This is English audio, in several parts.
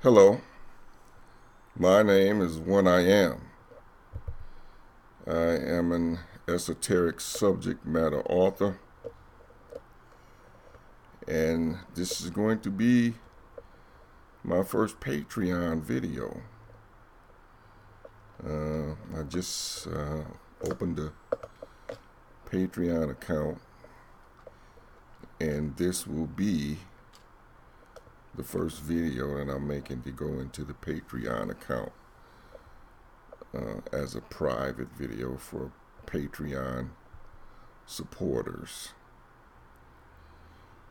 Hello, my name is One Iam. I am an esoteric subject matter author, and this is going to be my first Patreon video. I just opened a Patreon account, and this will be the first video that I'm making to go into the Patreon account as a private video for Patreon supporters.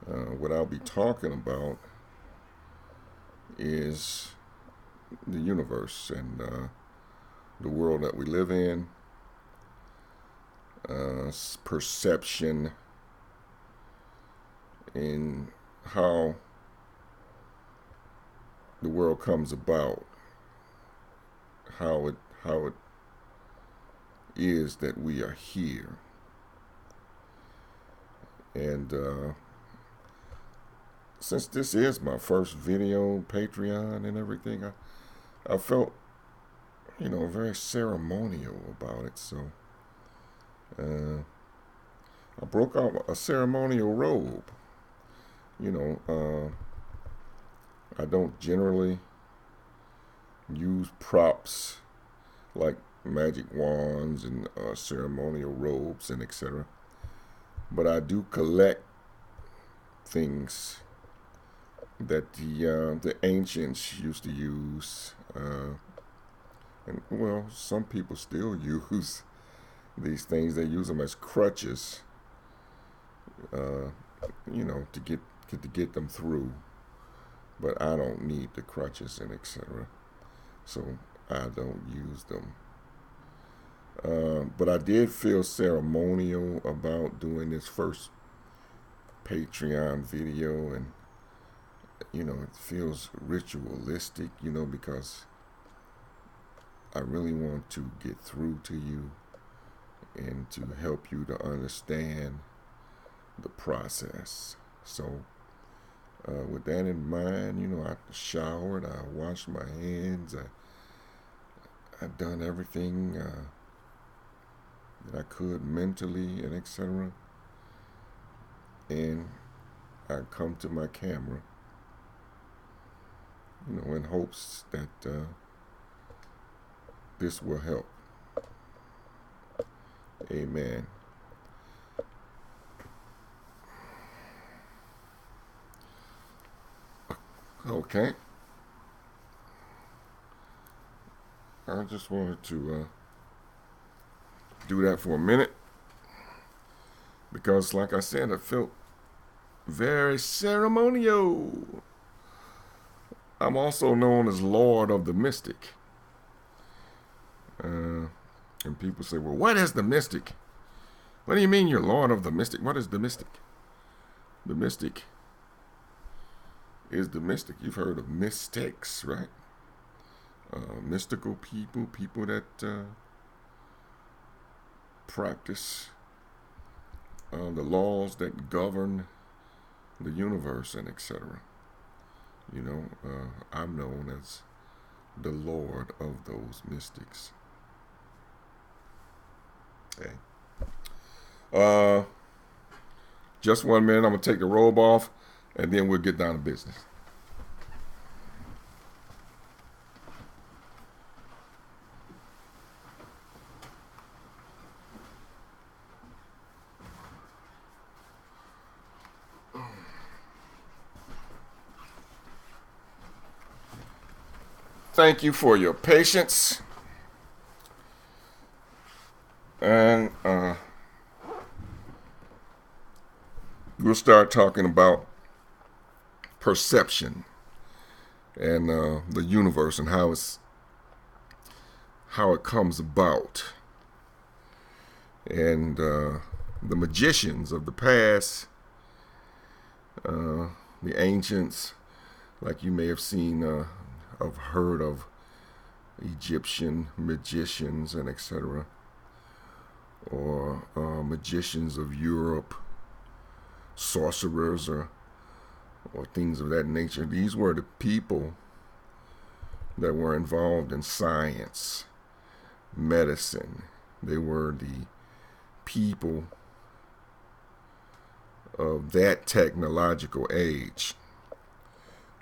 What I'll be talking about is the universe and the world that we live in, perception, and how the world comes about, how it is that we are here. And since this is my first video, Patreon and everything, I felt, very ceremonial about it. So I broke out a ceremonial robe. I don't generally use props like magic wands and ceremonial robes and etc. But I do collect things that the ancients used to use, and well, some people still use these things. They use them as crutches, to get them through. But I don't need the crutches and etc. So I don't use them. But I did feel ceremonial about doing this first Patreon video, and it feels ritualistic, because I really want to get through to you and to help you to understand the process. So with that in mind, I showered, I washed my hands, I've done everything that I could mentally and etc. And I come to my camera, in hopes that this will help. Amen. Okay. I just wanted to do that for a minute because, like I said, I felt very ceremonial. I'm also known as Lord of the Mystic. And people say, well, what is the mystic? What do you mean you're Lord of the Mystic? What is the mystic? The mystic is the mystic. You've heard of mystics, right? Mystical people that practice the laws that govern the universe and etc. I'm known as the Lord of those mystics. Okay. Just 1 minute. I'm going to take the robe off, and then we'll get down to business. Thank you for your patience. And we'll start talking about perception and the universe and how it comes about. And the magicians of the past, the ancients, like you may have seen, have heard of Egyptian magicians and etc., or magicians of Europe, sorcerers or things of that nature. These were the people that were involved in science, medicine. They were the people of that technological age.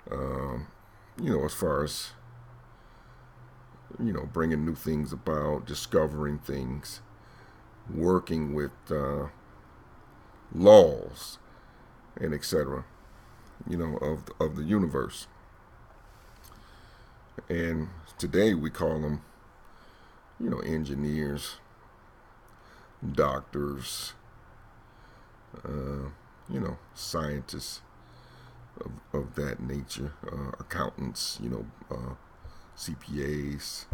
As far as, bringing new things about, discovering things, working with laws, and etc., of the universe. And today we call them, engineers, doctors, scientists of that nature, accountants, CPAs,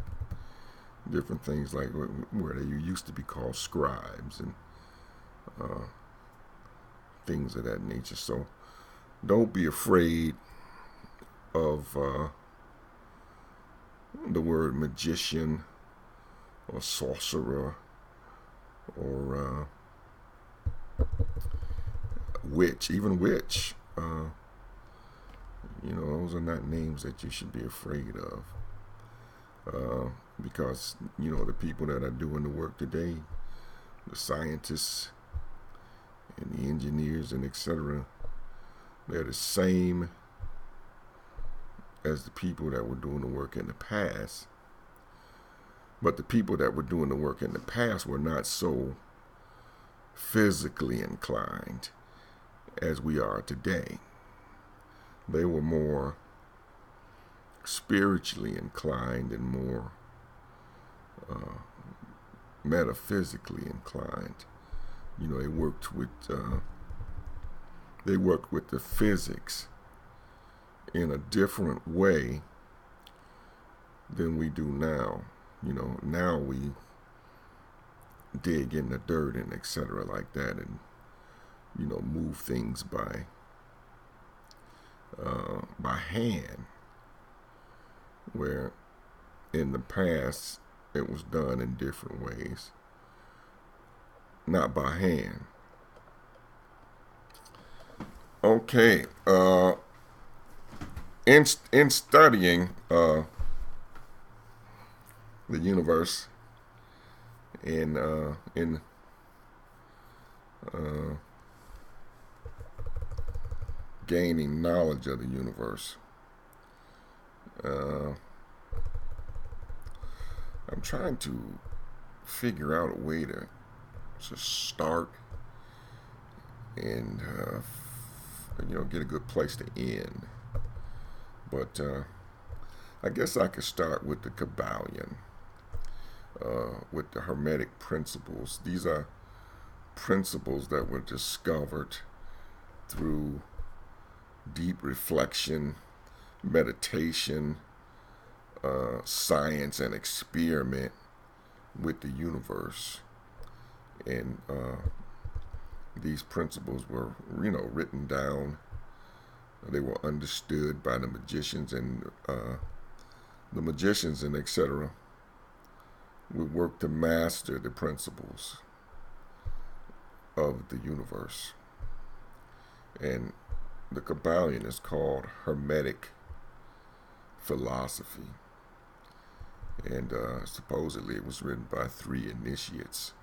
different things like where they used to be called scribes and things of that nature. So don't be afraid of the word magician or sorcerer or witch, even witch. Those are not names that you should be afraid of, because the people that are doing the work today, the scientists and the engineers and etc., they're the same as the people that were doing the work in the past. But the people that were doing the work in the past were not so physically inclined as we are today. They were more spiritually inclined and more metaphysically inclined. They worked with the physics in a different way than we do now. Now we dig in the dirt and etc. like that, and move things by hand, where in the past it was done in different ways, not by hand. Okay, in studying the universe, in gaining knowledge of the universe, I'm trying to figure out a way to start and get a good place to end. But I guess I could start with the Kabbalion, with the Hermetic principles. These are principles that were discovered through deep reflection, meditation, science, and experiment with the universe. And these principles were, written down. They were understood by the magicians and etc. would work to master the principles of the universe. And the Kabbalion is called Hermetic philosophy. And supposedly it was written by 3 initiates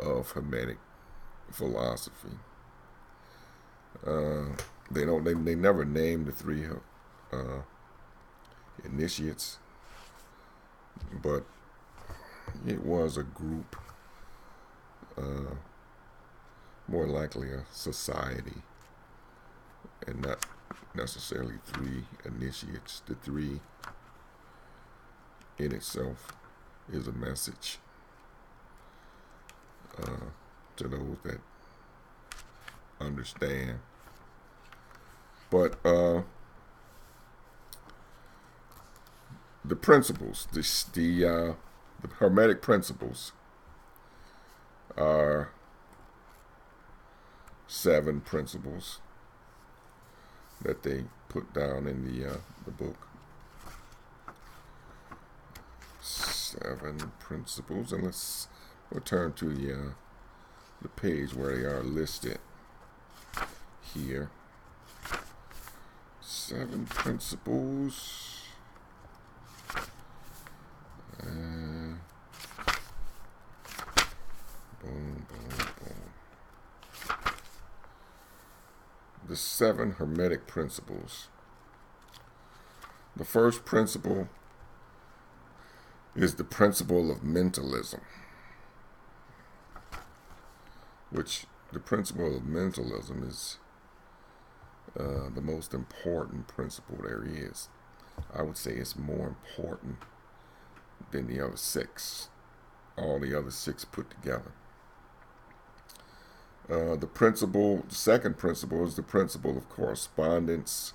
of Hermetic philosophy. They never named the 3 initiates, but it was a group, more likely a society, and not necessarily 3 initiates. The 3 in itself is a message to those that understand. But the principles, the Hermetic principles, are 7 principles that they put down in the book. 7 principles, and we'll turn to the page where they are listed here. 7 principles. And boom, boom, boom. The 7 Hermetic principles. The first principle is the principle of mentalism, which the principle of mentalism is the most important principle there is. I would say it's more important than the other 6, all the other 6 put together. The second principle is the principle of correspondence.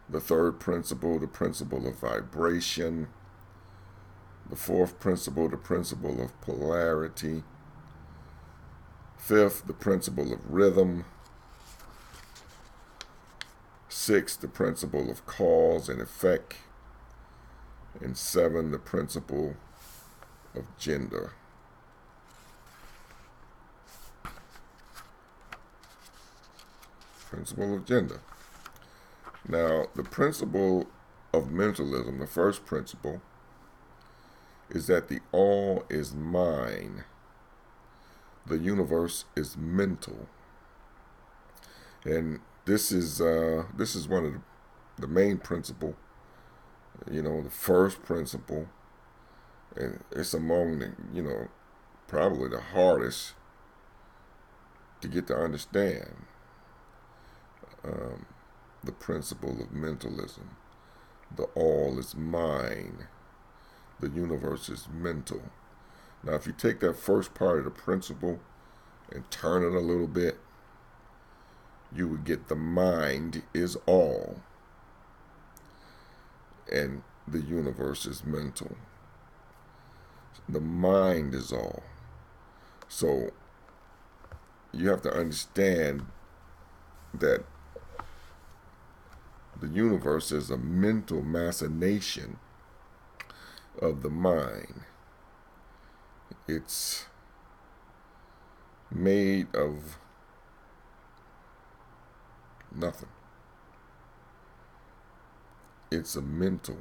The third principle, the principle of vibration. The fourth principle, the principle of polarity. Fifth, the principle of rhythm. Sixth, the principle of cause and effect. And 7, the principle of gender. Principle of gender. Now, the principle of mentalism, the first principle, is that the all is mind. The universe is mental. And this is one of the main principle, the first principle, and it's among the, probably the hardest to get to understand. The principle of mentalism. The all is mind. The universe is mental. Now, if you take that first part of the principle and turn it a little bit, you would get the mind is all, and the universe is mental. The mind is all. So you have to understand that the universe is a mental machination of the mind. It's made of nothing. It's a mental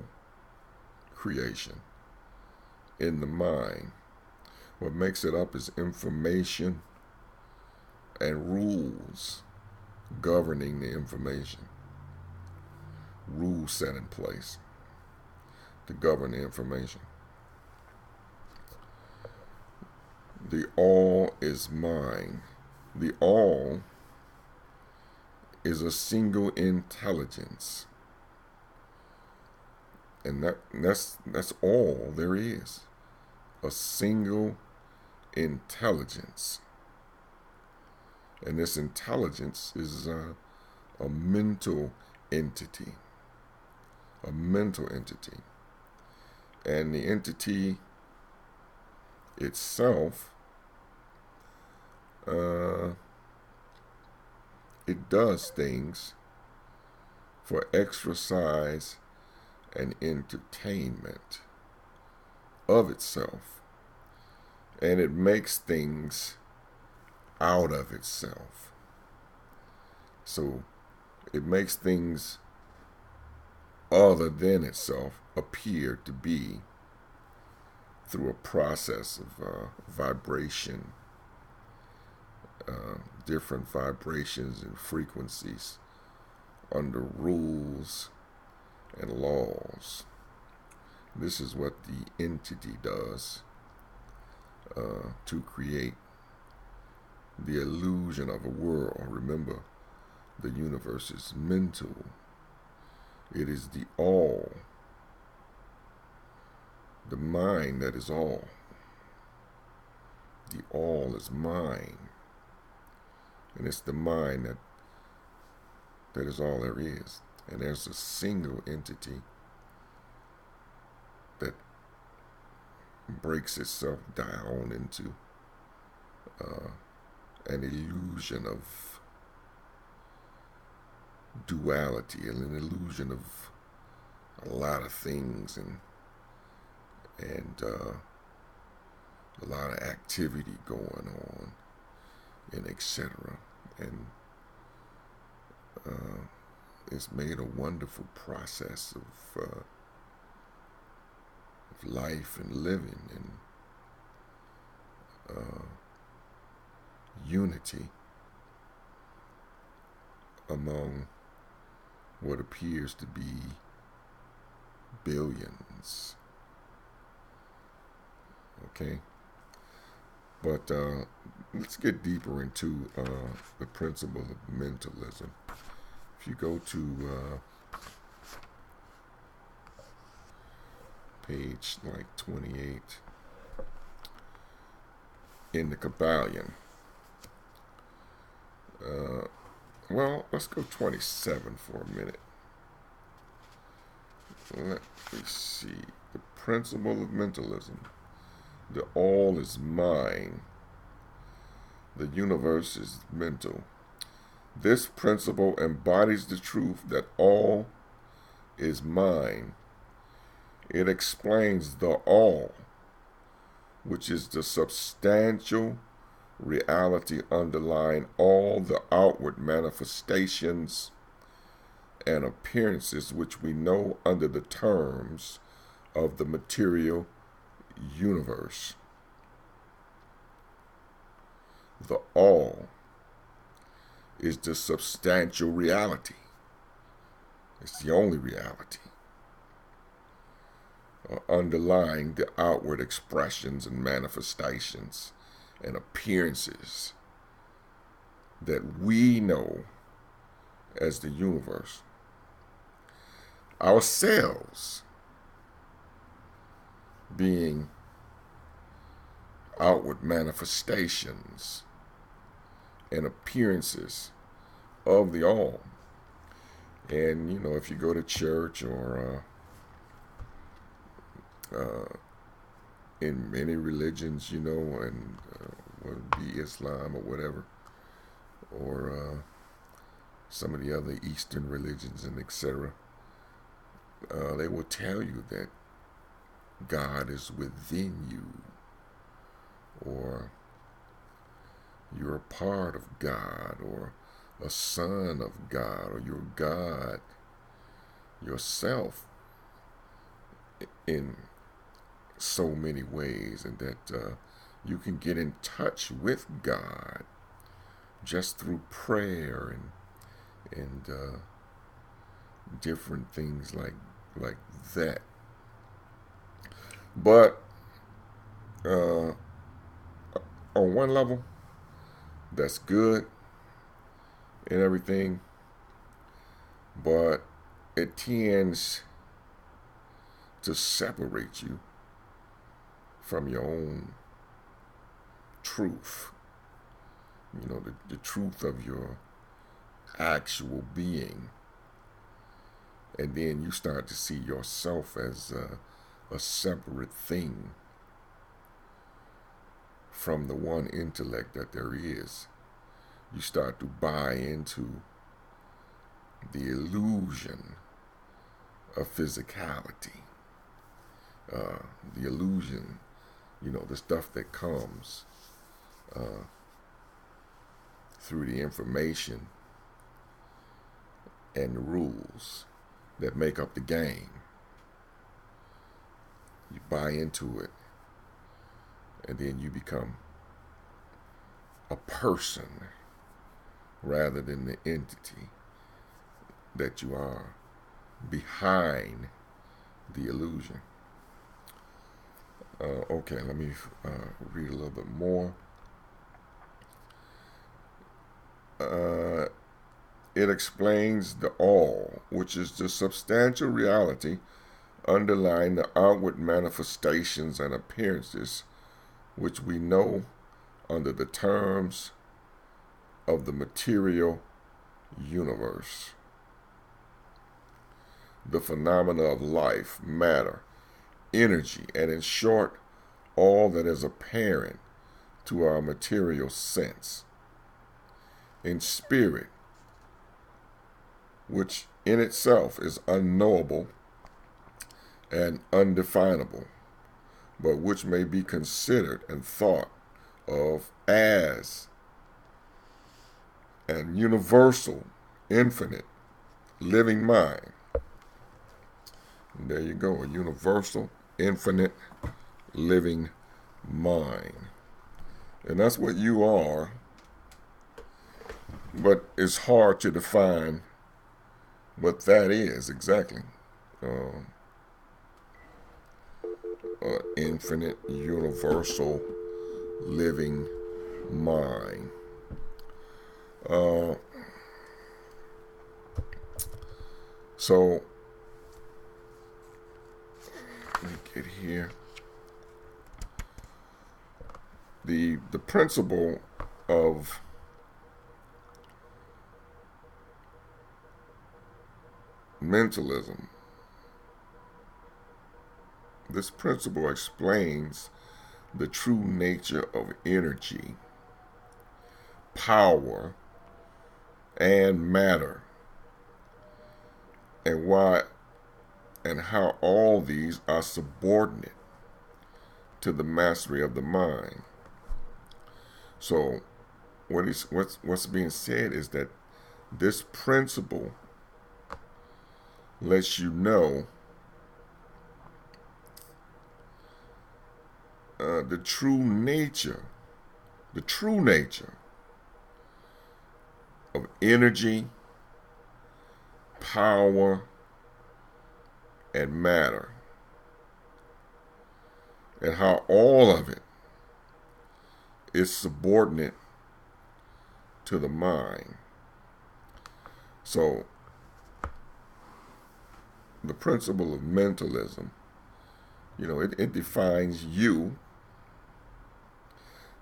creation in the mind. What makes it up is information and rules governing the information. Rules set in place to govern the information. The all is mind. The all is a single intelligence. And that's all there is. A single intelligence. And this intelligence is a mental entity. A mental entity. And the entity itself, it does things for exercise and entertainment of itself. And it makes things out of itself. So it makes things other than itself appear to be through a process of vibration, different vibrations and frequencies under rules and laws. This is what the entity does to create the illusion of a world. Remember, the universe is mental. It is the all, the mind that is all. The all is mind. And it's the mind that is all there is. And there's a single entity that breaks itself down into an illusion of duality, and an illusion of a lot of things, and a lot of activity going on, and etc. And it's made a wonderful process of of life and living and unity among what appears to be billions. Okay? But let's get deeper into the principle of mentalism. If you go to page like 28 in the Kabbalion, well, let's go 27 for a minute. Let me see. The principle of mentalism. The all is mine. The universe is mental. This principle embodies the truth that all is mine. It explains the all, which is the substantial reality underlying all the outward manifestations and appearances which we know under the terms of the material universe. The all is the substantial reality. It's the only reality underlying the outward expressions and manifestations and appearances that we know as the universe. Ourselves being outward manifestations and appearances of the all. And, you know, if you go to church or in many religions, you know, and whether it be Islam or whatever, or some of the other Eastern religions and etc., they will tell you that God is within you, or you're a part of God, or a son of God, or you're God yourself in so many ways, and that you can get in touch with God just through prayer and different things like that. But on one level, that's good and everything, but it tends to separate you from your own truth, you know, the truth of your actual being. And then you start to see yourself as a separate thing from the one intellect that there is. You start to buy into the illusion of physicality, the illusion, you know, the stuff that comes through the information and the rules that make up the game. You buy into it, and then you become a person rather than the entity that you are behind the illusion. Okay, let me read a little bit more. It explains the all, which is the substantial reality underlying the outward manifestations and appearances which we know under the terms of the material universe. The phenomena of life, matter, energy, and in short, all that is apparent to our material sense. In spirit, which in itself is unknowable and undefinable, but which may be considered and thought of as an universal, infinite, living mind. And there you go, a universal, infinite living mind. And that's what you are, but it's hard to define what that is exactly. Infinite, universal, living mind. So, let me get here. The principle of mentalism. This principle explains the true nature of energy, power, and matter, and why and how all these are subordinate to the mastery of the mind. So what's being said is that this principle lets you know the true nature of energy, power, and matter, and how all of it is subordinate to the mind. So the principle of mentalism, it defines you,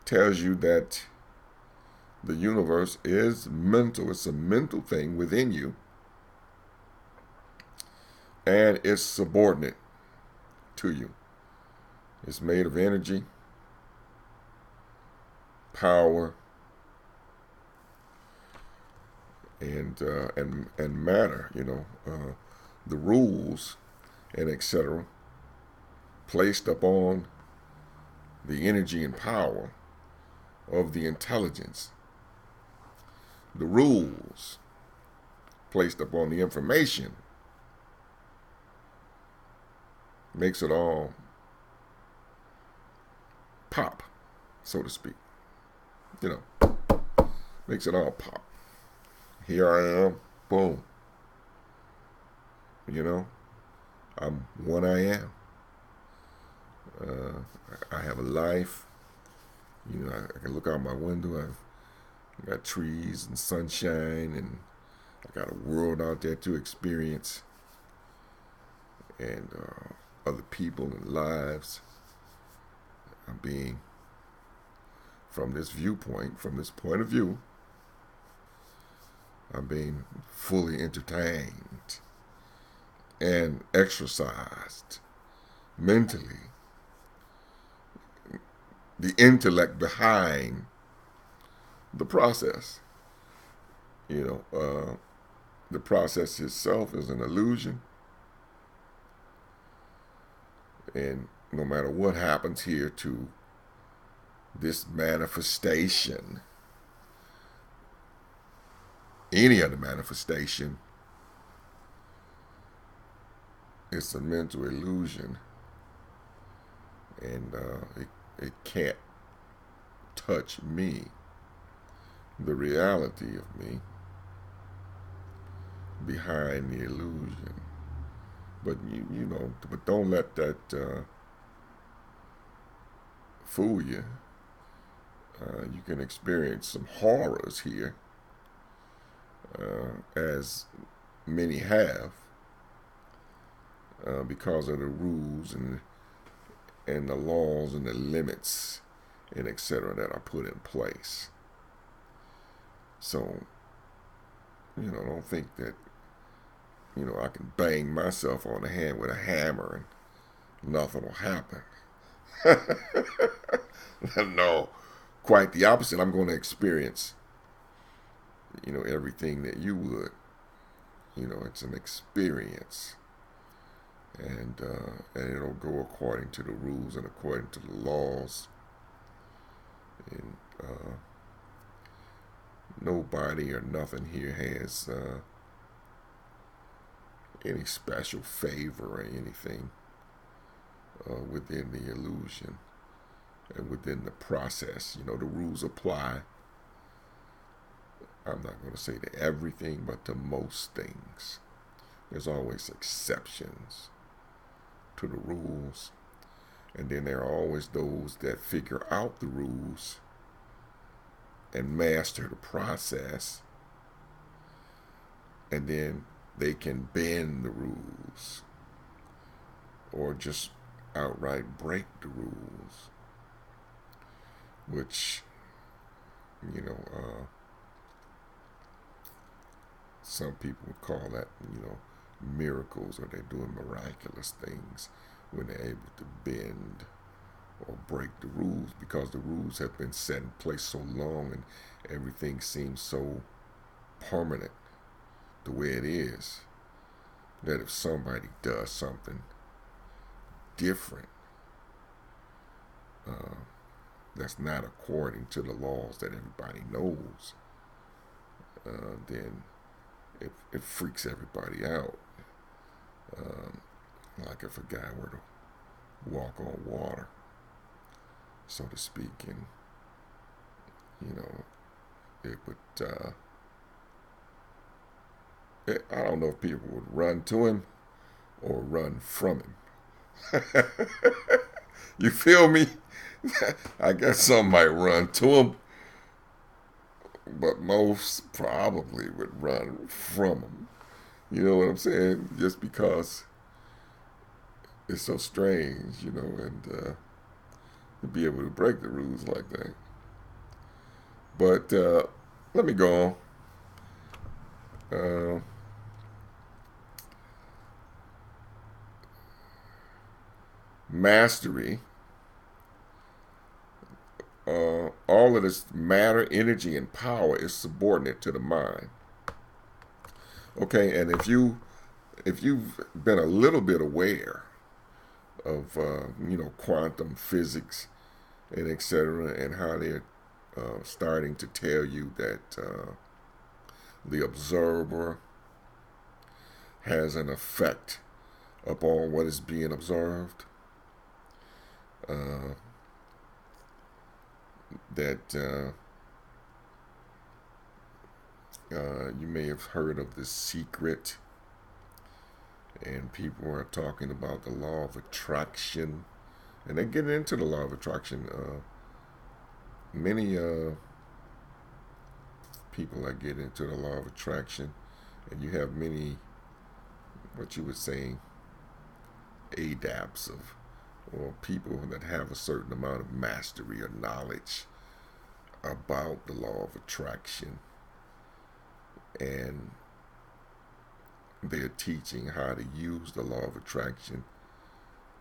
tells you that the universe is mental. It's a mental thing within you, and it's subordinate to you. It's made of energy, power, and matter. The rules and etc. placed upon the energy and power of the intelligence. The rules placed upon the information makes it all pop, so to speak. Makes it all pop. Here I am, boom. I'm One Iam. I have a life. I can look out my window. I've got trees and sunshine, and I got a world out there to experience, and other people and lives. I'm being, from this viewpoint, from this point of view, I'm being fully entertained and exercised mentally. The intellect behind the process. The process itself is an illusion. And no matter what happens here to this manifestation, any other manifestation, it's a mental illusion, and it can't touch me, the reality of me behind the illusion. But but don't let that fool you. You can experience some horrors here, as many have, because of the rules and the laws and the limits and etc. that are put in place. So, don't think that, I can bang myself on the head with a hammer and nothing will happen. No, quite the opposite. I'm going to experience, everything that you would. It's an experience. And it'll go according to the rules and according to the laws. And nobody or nothing here has any special favor or anything within the illusion and within the process. You know, the rules apply. I'm not going to say to everything, but to most things. There's always exceptions to the rules. And then there are always those that figure out the rules and master the process. And then they can bend the rules or just outright break the rules, which, you know, some people would call that, miracles, or they're doing miraculous things when they're able to bend or break the rules, because the rules have been set in place so long and everything seems so permanent the way it is, that if somebody does something different that's not according to the laws that everybody knows, then it freaks everybody out. Like if a guy were to walk on water, so to speak, and it would. I don't know if people would run to him or run from him. You feel me? I guess some might run to him, but most probably would run from him. You know what I'm saying? Just because it's so strange, and to be able to break the rules like that. But let me go on. Mastery. All of this matter, energy, and power is subordinate to the mind. Okay, and if you've been a little bit aware of quantum physics and etc., and how they're starting to tell you that the observer has an effect upon what is being observed, that you may have heard of The Secret, and people are talking about the law of attraction, and they're getting into the law of attraction. Many people are getting into the law of attraction, and you have many, what you would say, adapts of, or people that have a certain amount of mastery or knowledge about the law of attraction, and they're teaching how to use the law of attraction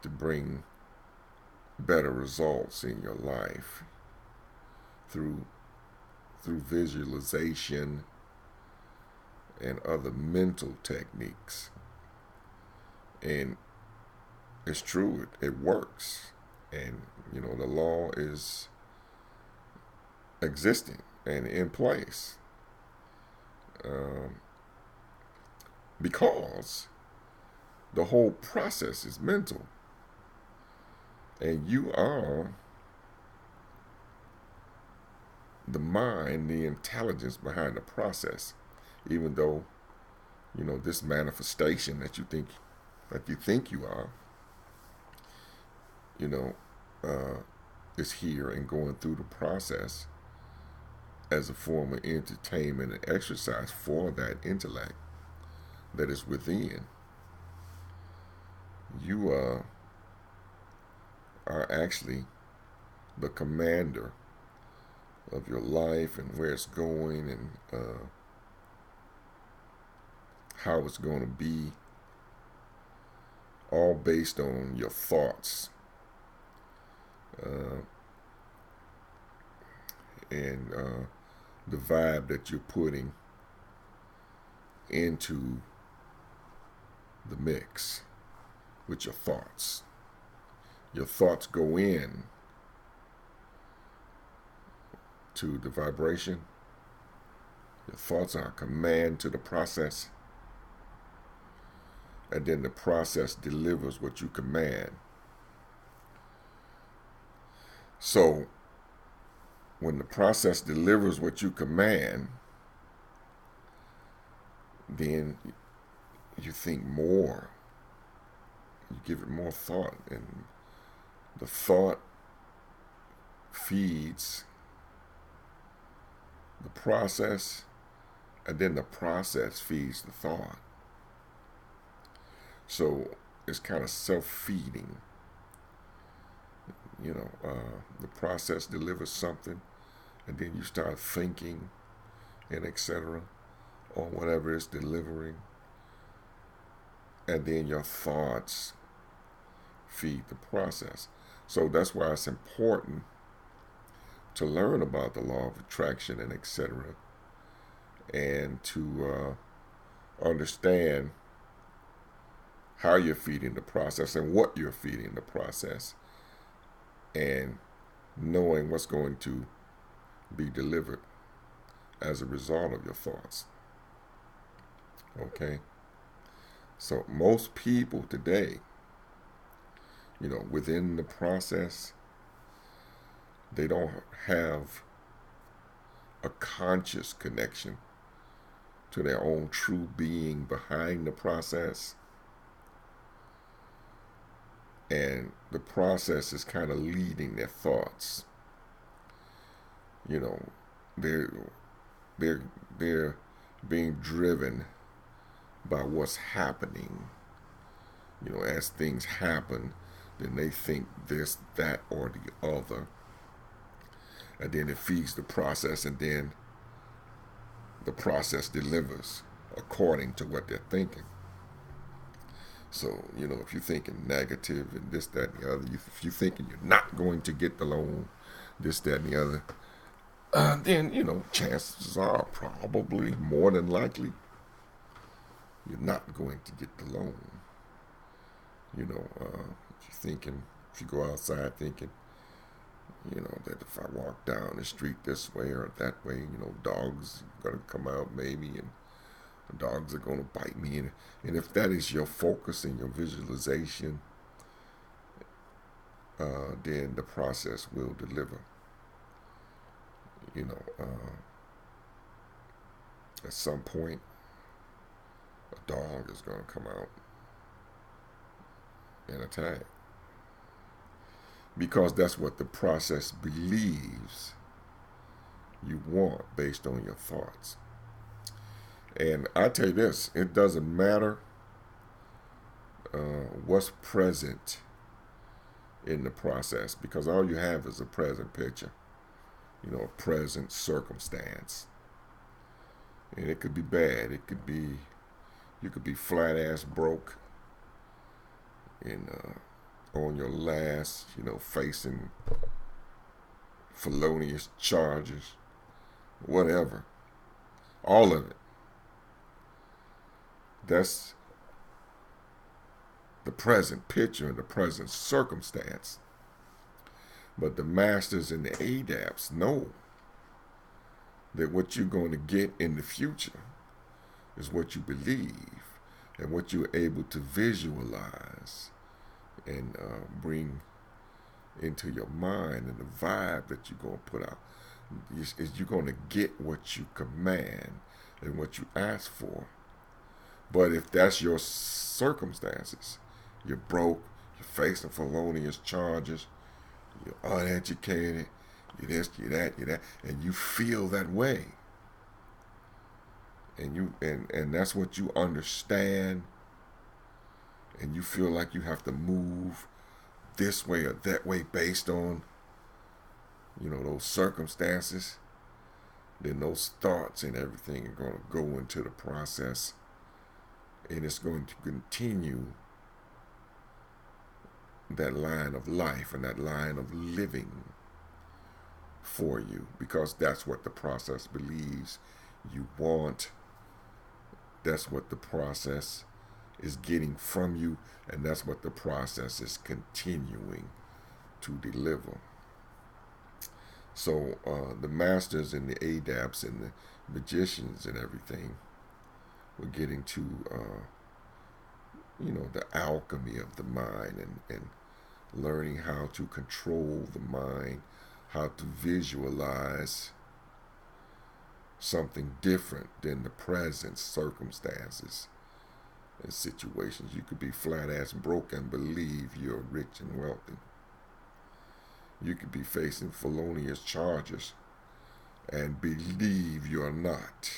to bring better results in your life through visualization and other mental techniques. And it's true, it works. And, the law is existing and in place. Because the whole process is mental. And you are the mind, the intelligence behind the process. Even though, this manifestation that you think you are, is here and going through the process as a form of entertainment and exercise for that intellect that is within. You are actually the commander of your life and where it's going, and how it's going to be, all based on your thoughts and the vibe that you're putting into the mix with your thoughts. Your thoughts go in to the vibration. Your thoughts are a command to the process, and then the process delivers what you command So when the process delivers what you command, then you think more. You give it more thought, and the thought feeds the process, and then the process feeds the thought. So it's kind of self-feeding. The process delivers something, and then you start thinking, and etc., or whatever it's delivering, and then your thoughts feed the process. So that's why it's important to learn about the law of attraction and etc., and to understand how you're feeding the process and what you're feeding the process, and knowing what's going to be delivered as a result of your thoughts. Okay? So most people today, within the process, they don't have a conscious connection to their own true being behind the process. And the process is kind of leading their thoughts. They're being driven by what's happening. As things happen, then they think this, that, or the other. And then it feeds the process, and then the process delivers according to what they're thinking. So, if you're thinking negative and this, that, and the other, if you're thinking you're not going to get the loan, this, that, and the other, then, chances are probably more than likely you're not going to get the loan. If you go outside thinking, that if I walk down the street this way or that way, dogs are going to come out maybe, and the dogs are going to bite me. And if that is your focus and your visualization, then the process will deliver. At some point, a dog is going to come out and attack. Because that's what the process believes you want based on your thoughts. And I tell you this, it doesn't matter what's present in the process, because all you have is a present picture, a present circumstance. And it could be bad. You could be flat ass broke and on your last, facing felonious charges, whatever. All of it. That's the present picture and the present circumstance. But the masters and the ADAPs know that what you're going to get in the future is what you believe and what you're able to visualize and bring into your mind, and the vibe that you're going to put out. Is you're going to get what you command and what you ask for. But if that's your circumstances, you're broke, you're facing felonious charges, you're uneducated, you're this, you're that, and you feel that way, and that's what you understand, and you feel like you have to move this way or that way based on, those circumstances, then those thoughts and everything are going to go into the process, and it's going to continue that line of life and that line of living for you, because that's what the process believes you want. That's what the process is getting from you, and that's what the process is continuing to deliver. So the masters and the ADAPs and the magicians and everything were getting to the alchemy of the mind and learning how to control the mind, how to visualize something different than the present circumstances and situations. You could be flat ass broke and believe you're rich and wealthy. You could be facing felonious charges and believe you're not.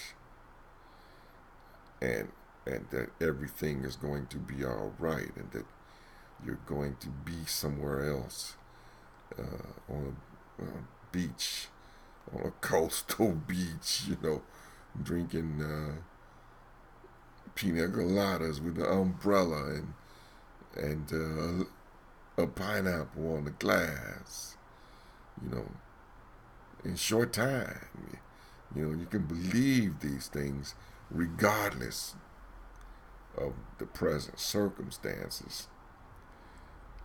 And that everything is going to be all right, and that you're going to be somewhere else, on a beach, on a coastal beach, drinking pina coladas with an umbrella and a pineapple on the glass, in short time. You can believe these things regardless of the present circumstances.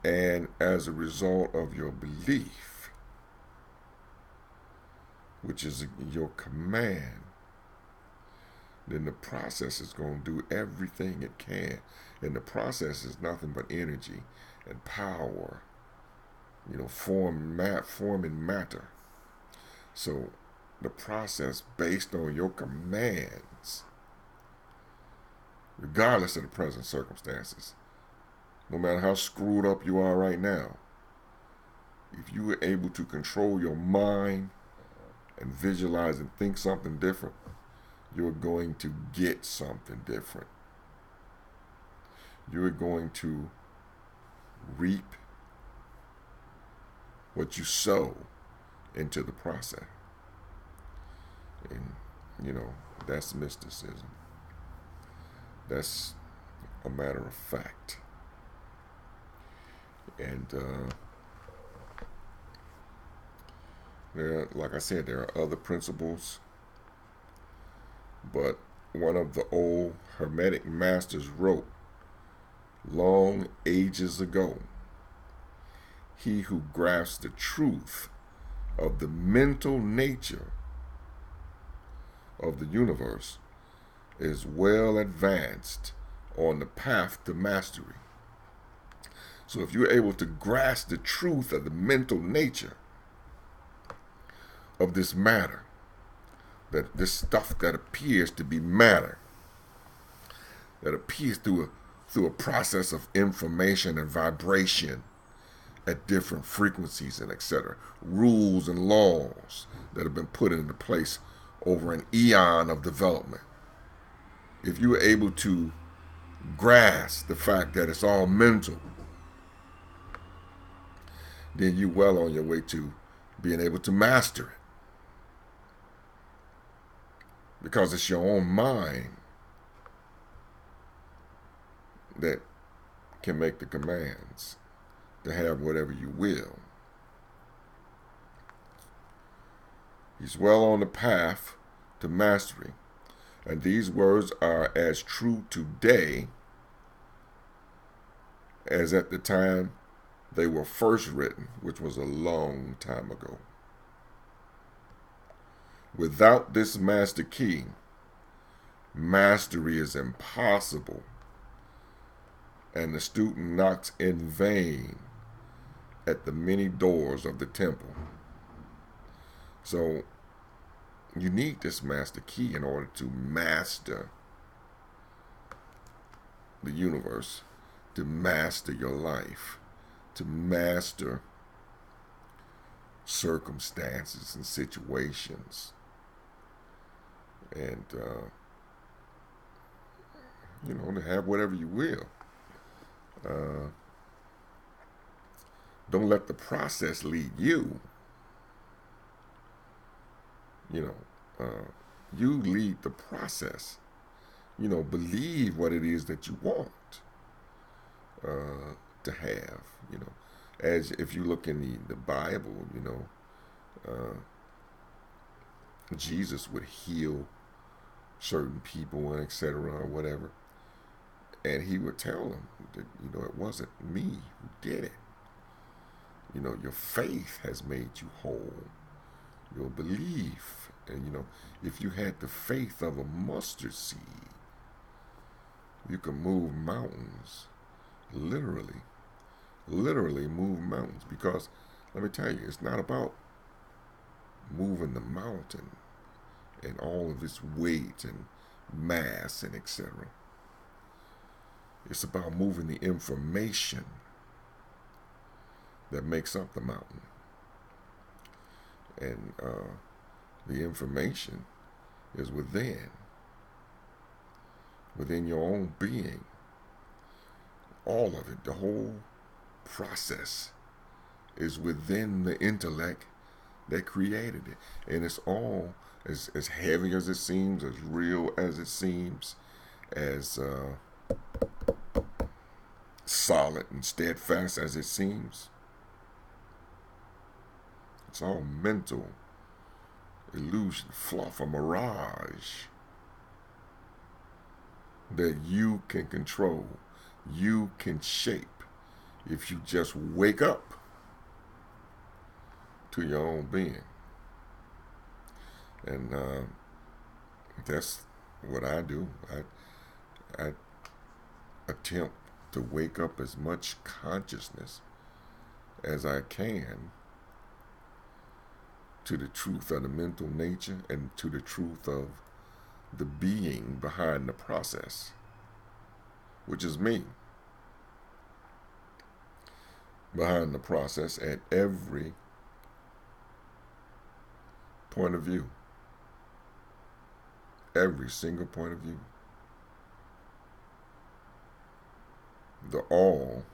And as a result of your belief, which is your command, then the process is going to do everything it can. And the process is nothing but energy and power, form and matter. So the process based on your commands, regardless of the present circumstances, no matter how screwed up you are right now, if you are able to control your mind and visualize and think something different, you're going to get something different. You're going to reap what you sow into the process. And, that's mysticism. That's a matter of fact. And like I said, there are other principles, but one of the old Hermetic masters wrote long ages ago, he who grasps the truth of the mental nature of the universe is well advanced on the path to mastery. So if you're able to grasp the truth of the mental nature of this matter, that this stuff that appears to be matter, that appears through a process of information and vibration at different frequencies and etc., rules and laws that have been put into place over an eon of development. If you are able to grasp the fact that it's all mental, then you're well on your way to being able to master it. Because it's your own mind that can make the commands to have whatever you will. He's well on the path to mastery. And these words are as true today as at the time they were first written, which was a long time ago. Without this master key, mastery is impossible, and the student knocks in vain at the many doors of the temple. So you need this master key in order to master the universe, to master your life, to master circumstances and situations. And, to have whatever you will. Don't let the process lead you. You lead the process. Believe what it is that you want to have. As if you look in the Bible, Jesus would heal certain people and etc. or whatever, and he would tell them that it wasn't me who did it. Your faith has made you whole. Your belief, and if you had the faith of a mustard seed, you can move mountains, literally. literally move mountains. Because let me tell you, it's not about moving the mountain and all of its weight and mass and etc. It's about moving the information that makes up the mountain. And the information is within your own being. All of it, the whole process is within the intellect that created it. And it's all as heavy as it seems, as real as it seems, as solid and steadfast as it seems. It's all mental illusion, fluff, a mirage that you can control, you can shape if you just wake up to your own being. And that's what I do. I attempt to wake up as much consciousness as I can to the truth of the mental nature and to the truth of the being behind the process, which is me. Behind the process at every point of view. Every single point of view. The all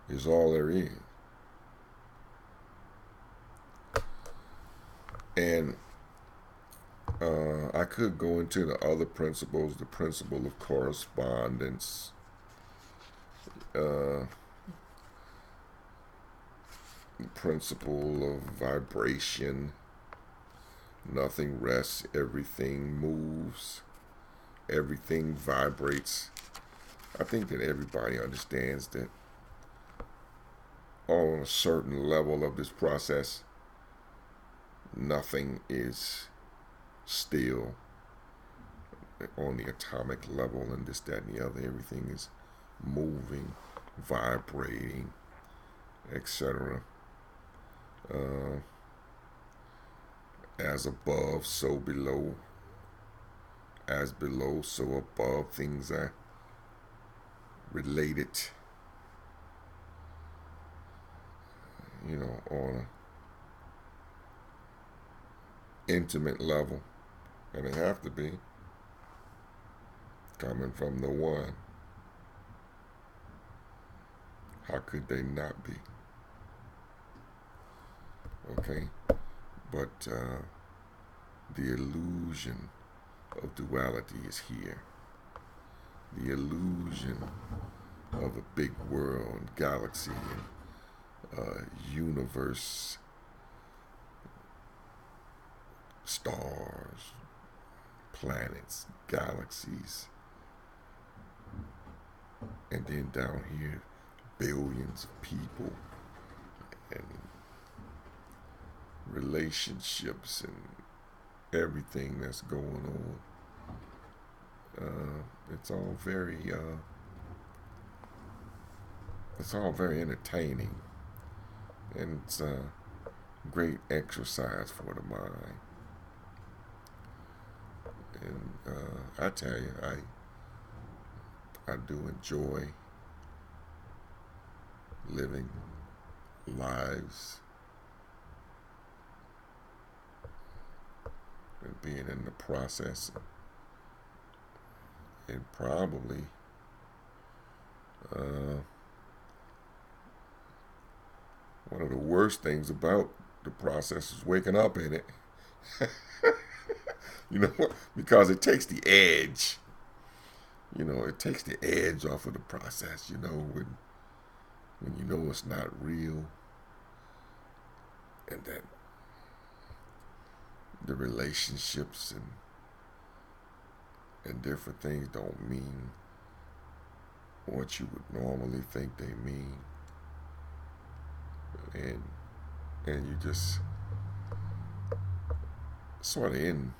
is all there is. And I could go into the other principles, the principle of correspondence, the principle of vibration. Nothing rests, everything moves, everything vibrates. I think that everybody understands that on a certain level of this process, nothing is still on the atomic level and this, that, and the other. Everything is moving, vibrating, etc. As above, so below. As below, so above. Things are related, on an intimate level. And they have to be, coming from the one. How could they not be? Okay? But the illusion of duality is here. The illusion of a big world, galaxy, and universe, stars, planets, galaxies, and then down here, billions of people, and relationships, and everything that's going on. It's all very entertaining, and it's a great exercise for the mind. And I tell you, I do enjoy living lives and being in the process. And probably one of the worst things about the process is waking up in it. Because it takes the edge. It takes the edge off of the process, when you know it's not real, and that the relationships and different things don't mean what you would normally think they mean, and you just sort of in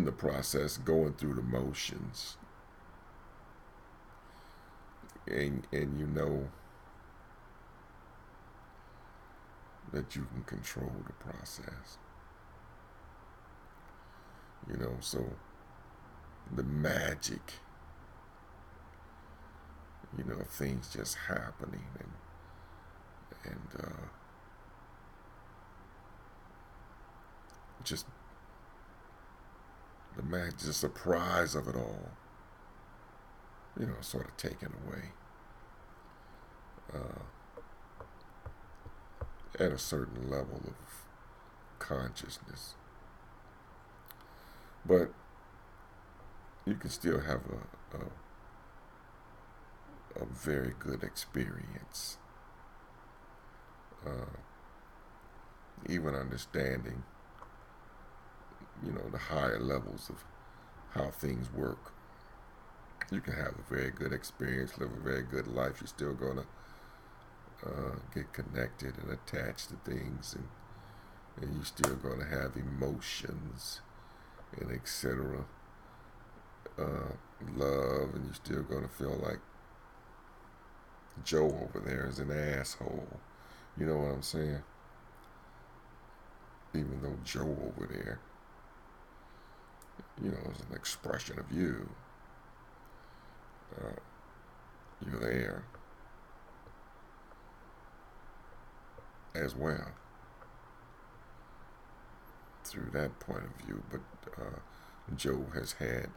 the process, going through the motions, and you know that you can control the process. You know, so the magic, you know, things just happening and just the magic, the surprise of it all, you know, sort of taken away at a certain level of consciousness. But you can still have a very good experience. Even understanding, you know, the higher levels of how things work. You can have a very good experience, live a very good life. You're still going to get connected and attached to things, and you're still going to have emotions and etc. Love, and you're still going to feel like Joe over there is an asshole. You know what I'm saying? Even though Joe over there, you know, is an expression of you. You're there as well through that point of view. But Joe has had,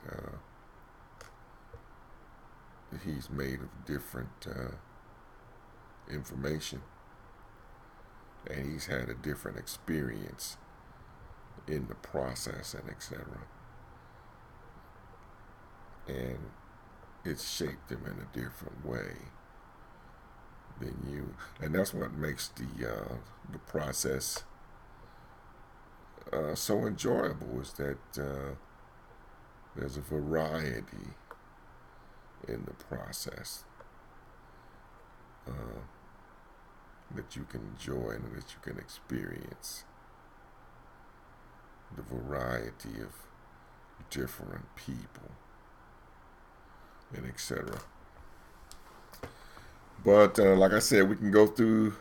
he's made of different information, and he's had a different experience in the process and etc. And it's shaped him in a different way than you, and that's what makes the process so enjoyable, is that there's a variety in the process that you can enjoy and that you can experience. The variety of different people and etc. But like I said, we can go through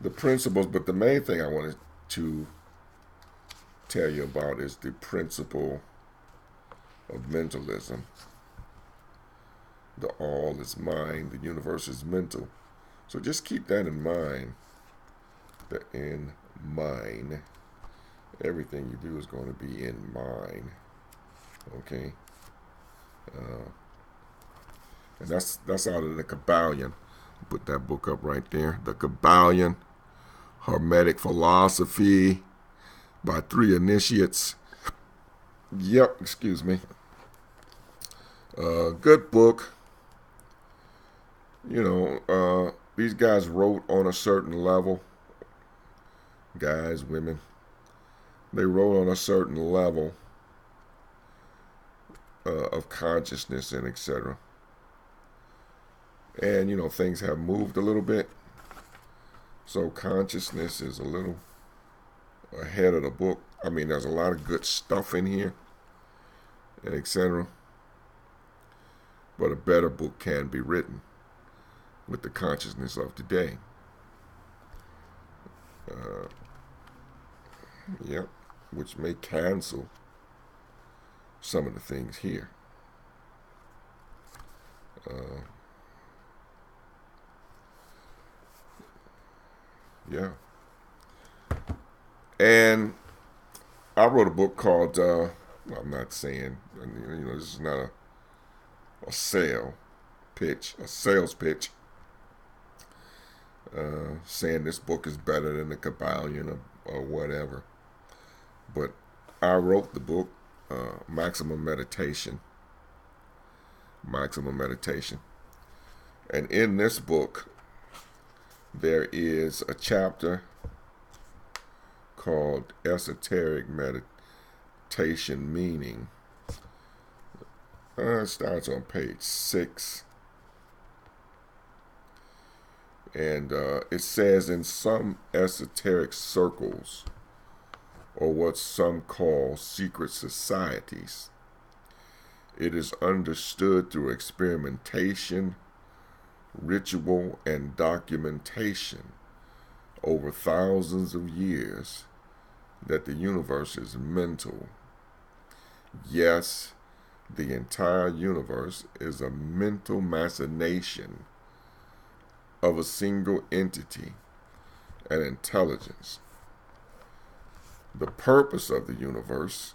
the principles, but the main thing I wanted to tell you about is the principle of mentalism. The all is mind, the universe is mental. So just keep that in mind, that in mind, everything you do is going to be in mind. Okay? And that's out of the Kabbalion. Put that book up right there. The Kabbalion, Hermetic Philosophy by 3 initiates. Yep, excuse me. Good book. You know, these guys wrote on a certain level. Guys, women. They wrote on a certain level of consciousness and etc. And, you know, things have moved a little bit. So consciousness is a little ahead of the book. I mean, there's a lot of good stuff in here, and etc. But a better book can be written with the consciousness of today. Yep, which may cancel some of the things here. Yeah. And I wrote a book called, I'm not saying, you know, this is not a sales pitch, saying this book is better than the Kabbalion or whatever. But I wrote the book, Maximum Meditation. And in this book, there is a chapter called Esoteric Meditation Meaning. It starts on page 6. And it says, in some esoteric circles, or what some call secret societies, it is understood through experimentation, ritual, and documentation over thousands of years that the universe is mental. Yes, the entire universe is a mental machination of a single entity and intelligence. The purpose of the universe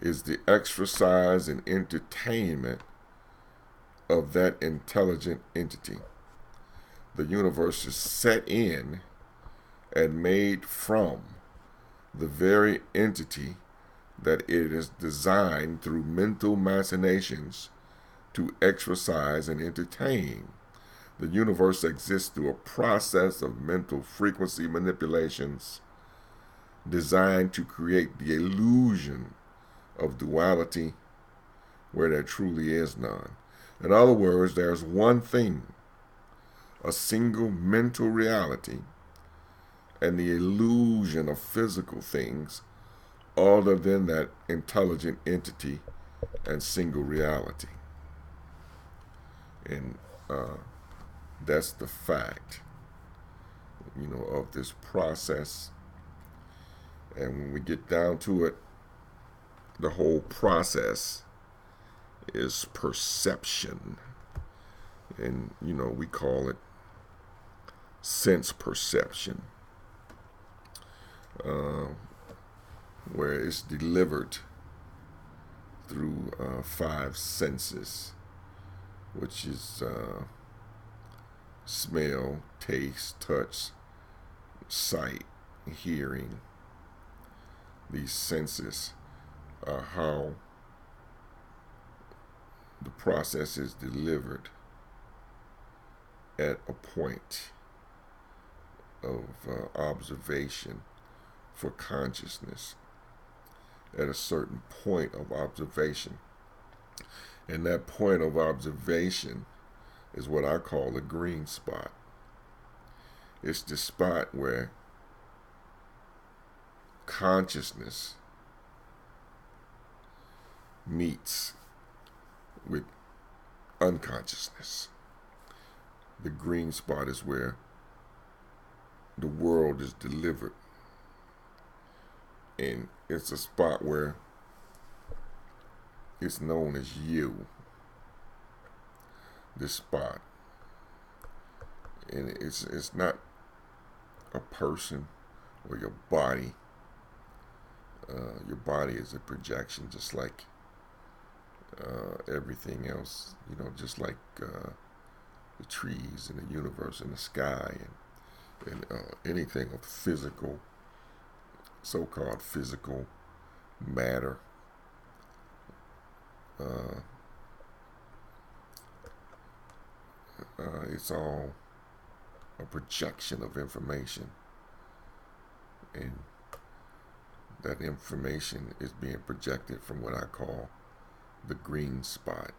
is the exercise and entertainment of that intelligent entity. The universe is set in and made from the very entity that it is designed through mental machinations to exercise and entertain. The universe exists through a process of mental frequency manipulations designed to create the illusion of duality where there truly is none. In other words, there's one thing, a single mental reality, and the illusion of physical things other than that intelligent entity and single reality. And that's the fact, of this process. And when we get down to it, the whole process is perception. And, we call it sense perception, where it's delivered through 5 senses, which is smell, taste, touch, sight, hearing. These senses are how the process is delivered at a point of observation for consciousness, at a certain point of observation. And that point of observation is what I call the green spot. It's the spot where consciousness meets with unconsciousness. The green spot is where the world is delivered. And it's a spot where it's known as you. This spot. And it's not a person or your body. Your body is a projection, just like everything else. Just like the trees and the universe and the sky and anything of physical, so-called physical matter. It's all a projection of information, and that information is being projected from what I call the green spot.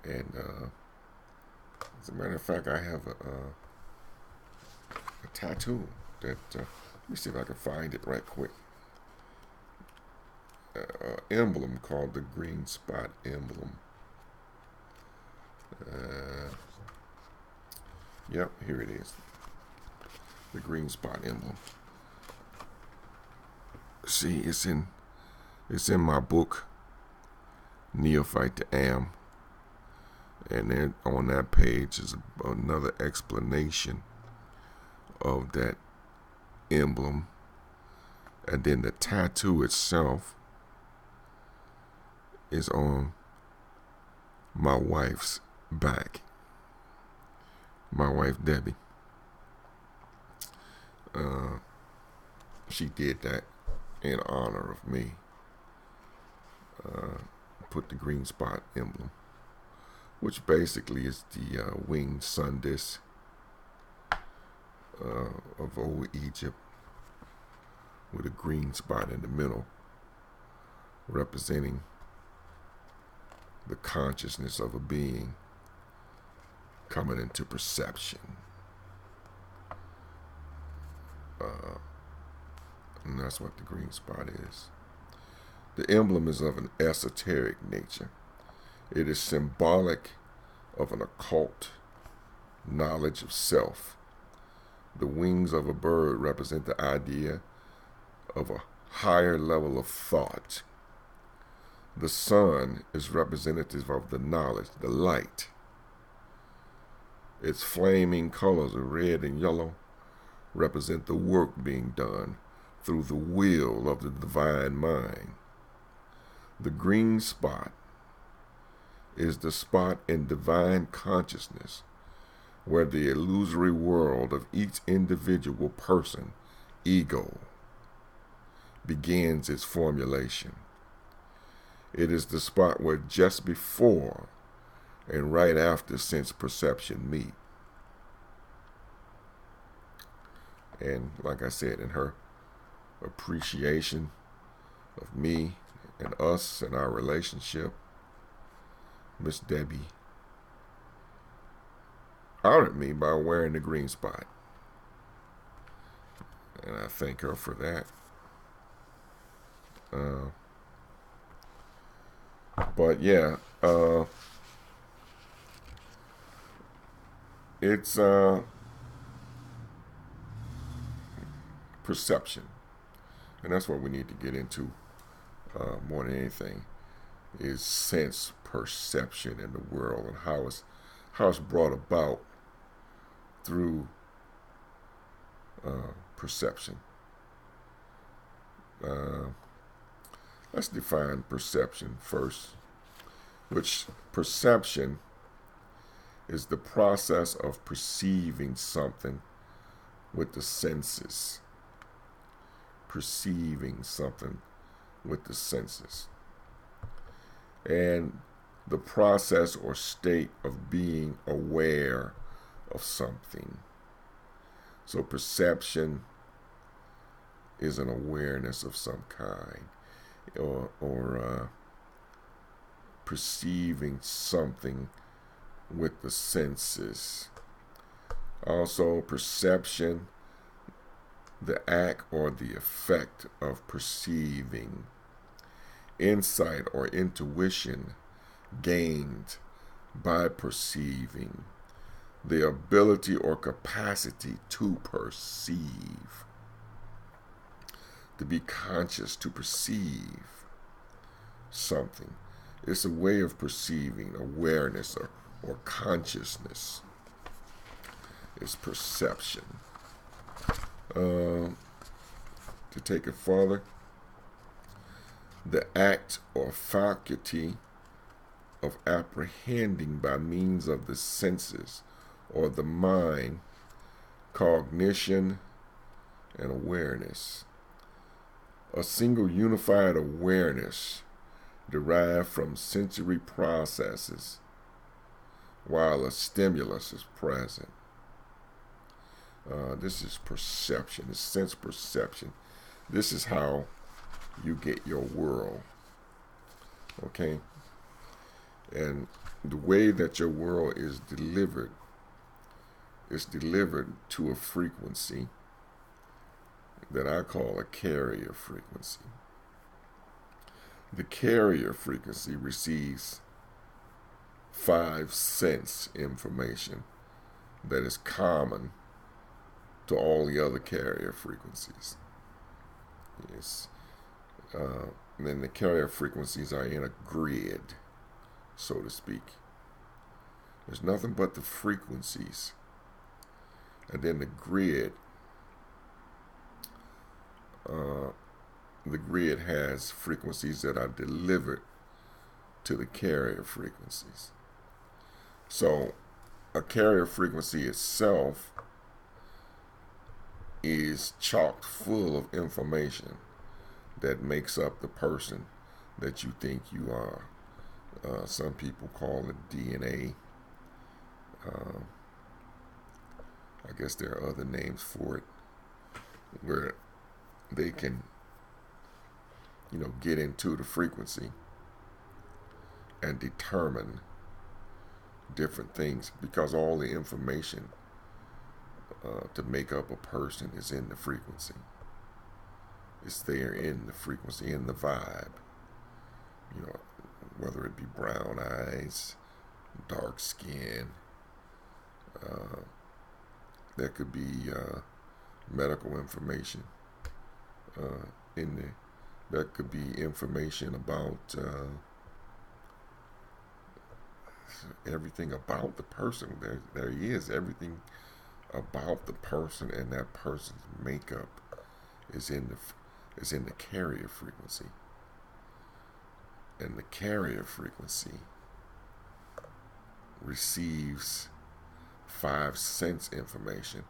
And as a matter of fact, I have a tattoo that let me see if I can find it right quick. Emblem called the green spot emblem. Yep, here it is. The green spot emblem. See, it's in my book, Neophyte to Am. And then on that page is another explanation of that emblem. And then the tattoo itself is on my wife's back. My wife, Debbie. She did that in honor of me. Put the green spot emblem, which basically is the winged sun disk of old Egypt, with a green spot in the middle, representing the consciousness of a being coming into perception. And that's what the green spot is. The emblem is of an esoteric nature. It is symbolic of an occult knowledge of self. The wings of a bird represent the idea of a higher level of thought. The sun is representative of the knowledge, the light. Its flaming colors of red and yellow represent the work being done through the will of the divine mind. The green spot is the spot in divine consciousness where the illusory world of each individual person, ego, begins its formulation. It is the spot where just before and right after sense perception meet. And like I said, in her appreciation of me and us and our relationship, Miss Debbie honored me by wearing the green spot. And I thank her for that. But yeah, it's perception. And that's what we need to get into more than anything, is sense perception in the world and how it's brought about through perception. Let's define perception first, which perception is the process of perceiving something with the senses. Perceiving something with the senses. And the process or state of being aware of something. So perception is an awareness of some kind, or perceiving something with the senses. Also, perception, the act or the effect of perceiving. Insight or intuition gained by perceiving. The ability or capacity to perceive. To be conscious, to perceive something. It's a way of perceiving, awareness or consciousness. It's perception. To take it further, the act or faculty of apprehending by means of the senses or the mind, cognition, and awareness. A single unified awareness derived from sensory processes while a stimulus is present. This is perception, it's sense perception. This is how you get your world. Okay? And the way that your world is delivered to a frequency that I call a carrier frequency. The carrier frequency receives 5 sense information that is common to all the other carrier frequencies. Yes. And then the carrier frequencies are in a grid, so to speak. There's nothing but the frequencies. And then the grid has frequencies that are delivered to the carrier frequencies. So a carrier frequency itself is chock full of information that makes up the person that you think you are. Some people call it DNA. I guess there are other names for it, where they can, get into the frequency and determine different things, because all the information to make up a person is in the frequency. It's there in the frequency, in the vibe. Whether it be brown eyes, dark skin, There could be medical information in there. There could be information about everything about the person. There is everything about the person, and that person's makeup is in the carrier frequency. And the carrier frequency receives 5 sense information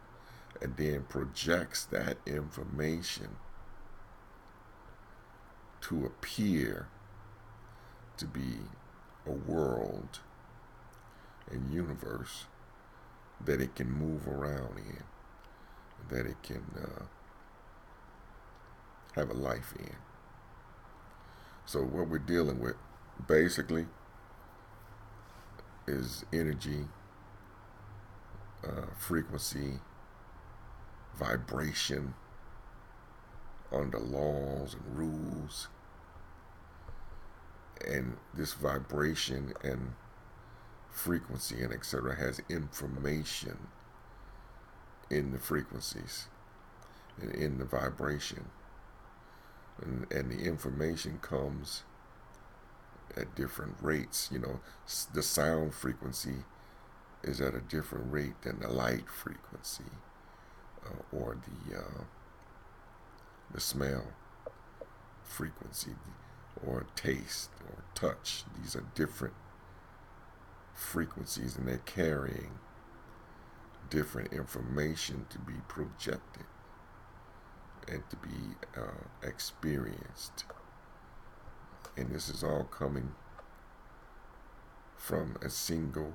and then projects that information to appear to be a world and universe that it can move around in, that it can have a life in. So what we're dealing with basically is energy, frequency, vibration under laws and rules. And this vibration and frequency and etc. has information in the frequencies and in the vibration. And the information comes at different rates. You know, the sound frequency is at a different rate than the light frequency or the smell frequency or taste or touch. These are different frequencies, and they're carrying different information to be projected and to be experienced. And this is all coming from a single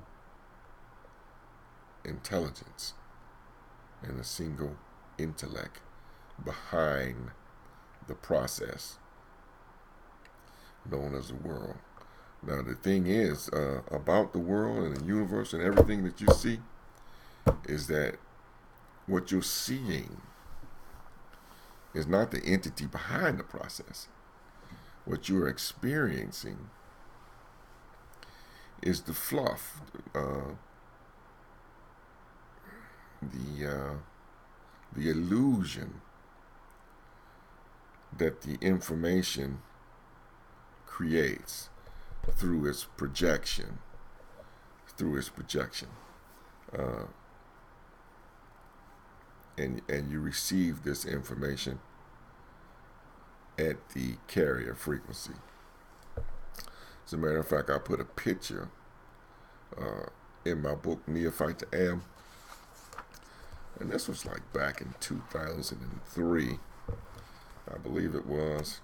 intelligence and a single intellect behind the process known as the world. Now the thing is about the world and the universe and everything that you see is that what you're seeing is not the entity behind the process. What you're experiencing is the fluff, the illusion that the information creates through its projection, and you receive this information at the carrier frequency. As a matter of fact, I put a picture in my book, Neophyte to Am, and this was like back in 2003, I believe it was,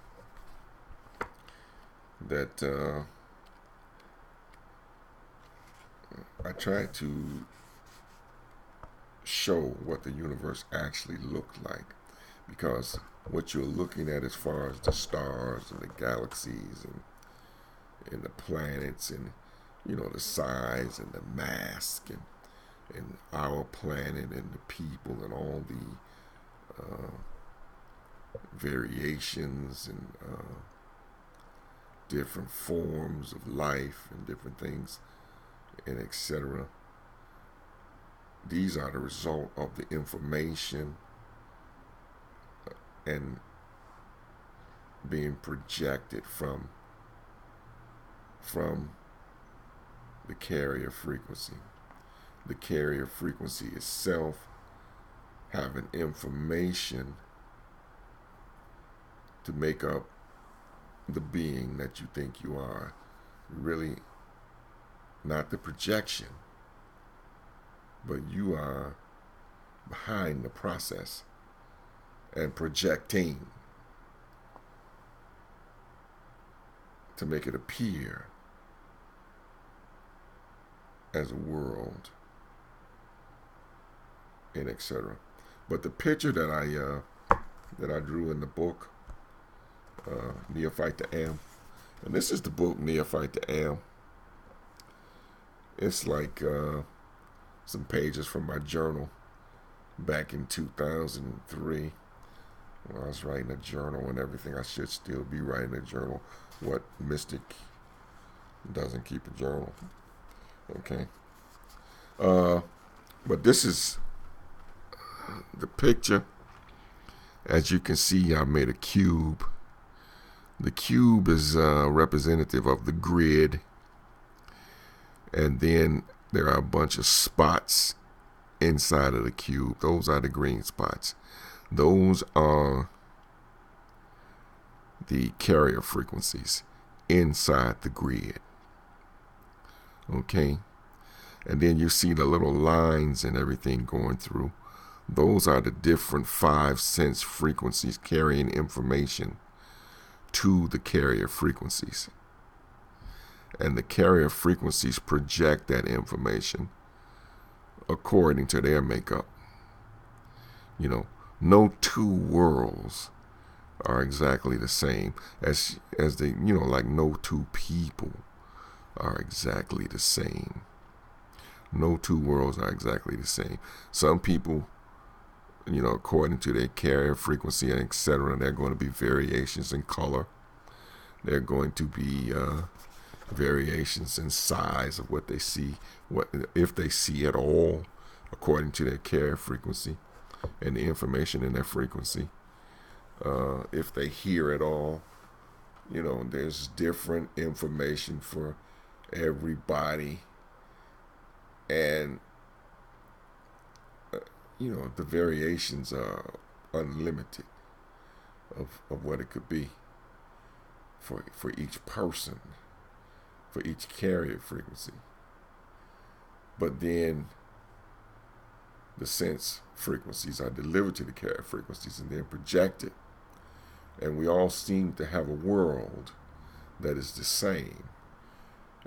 that I tried to show what the universe actually looked like, because what you're looking at as far as the stars and the galaxies and the planets and, you know, the size and the mass and our planet and the people and all the variations and different forms of life and different things and etc. These are the result of the information and being projected from the carrier frequency. The carrier frequency itself having information to make up the being that you think you are. Really not the projection, but you are behind the process and projecting to make it appear as a world and etc. But the picture that I drew in the book, Neophyte to Am, and this is the book Neophyte to Am. It's like some pages from my journal back in 2003 when I was writing a journal and everything. I should still be writing a journal. What mystic doesn't keep a journal? Okay. But this is the picture. As you can see, I made a cube. The cube is representative of the grid. And then there are a bunch of spots inside of the cube. Those are the green spots. Those are the carrier frequencies inside the grid. Okay? And then you see the little lines and everything going through. Those are the different 5 sense frequencies carrying information to the carrier frequencies. And the carrier frequencies project that information according to their makeup. You know, no two worlds are exactly the same as they, you know, like no two people are exactly the same. No two worlds are exactly the same. Some people, you know, according to their carrier frequency and etc., there are going to be variations in color. There are going to be variations in size of what they see, what if they see at all, according to their carrier frequency and the information in their frequency. If they hear at all, you know, there's different information for everybody, and you know, the variations are unlimited of what it could be for each person, for each carrier frequency. But then the sense frequencies are delivered to the carrier frequencies and then projected. And we all seem to have a world that is the same.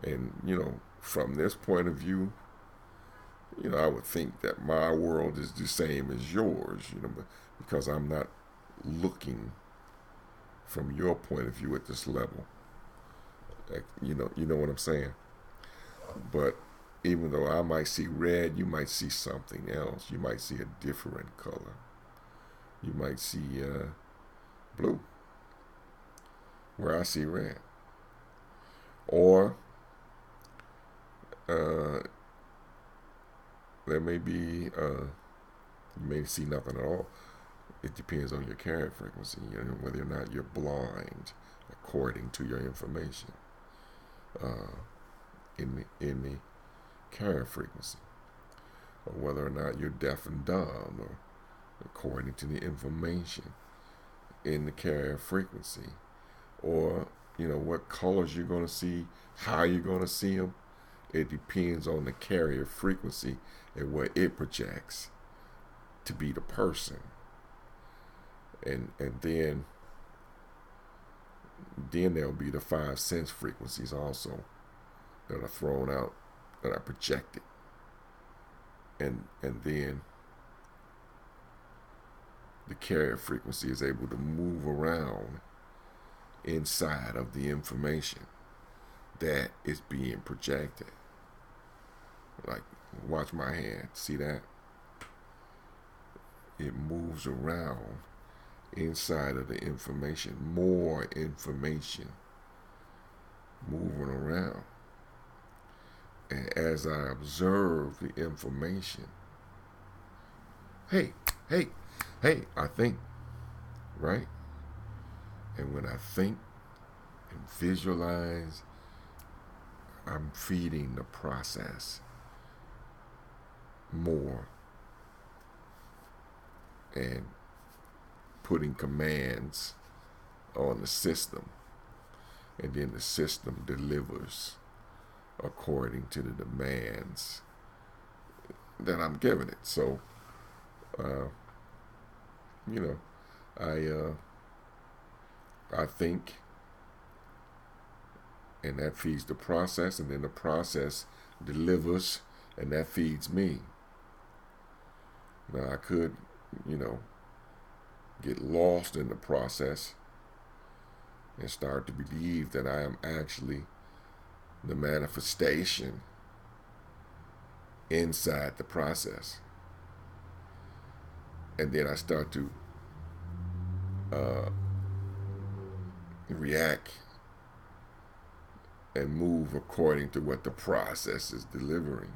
And, you know, from this point of view, you know, I would think that my world is the same as yours, you know, because I'm not looking from your point of view at this level. You know what I'm saying? But even though I might see red, you might see something else. You might see a different color. You might see blue where I see red. Or there may be, you may see nothing at all. It depends on your carrier frequency, you know, whether or not you're blind according to your information in the carrier frequency, or whether or not you're deaf and dumb, or according to the information in the carrier frequency, or you know what colors you're going to see, how you're going to see them. It depends on the carrier frequency and what it projects to be the person. And then there'll be the 5 sense frequencies also that are thrown out, that are projected. And then the carrier frequency is able to move around inside of the information that is being projected. Like, watch my hand. See that? It moves around inside of the information. More information moving around. And as I observe the information, hey, I think, right? And when I think and visualize, I'm feeding the process more and putting commands on the system, and then the system delivers according to the demands that I'm giving it. So, you know, I think, and that feeds the process, and then the process delivers, and that feeds me. Now, I could, you know, get lost in the process and start to believe that I am actually the manifestation inside the process. And then I start to react and move according to what the process is delivering.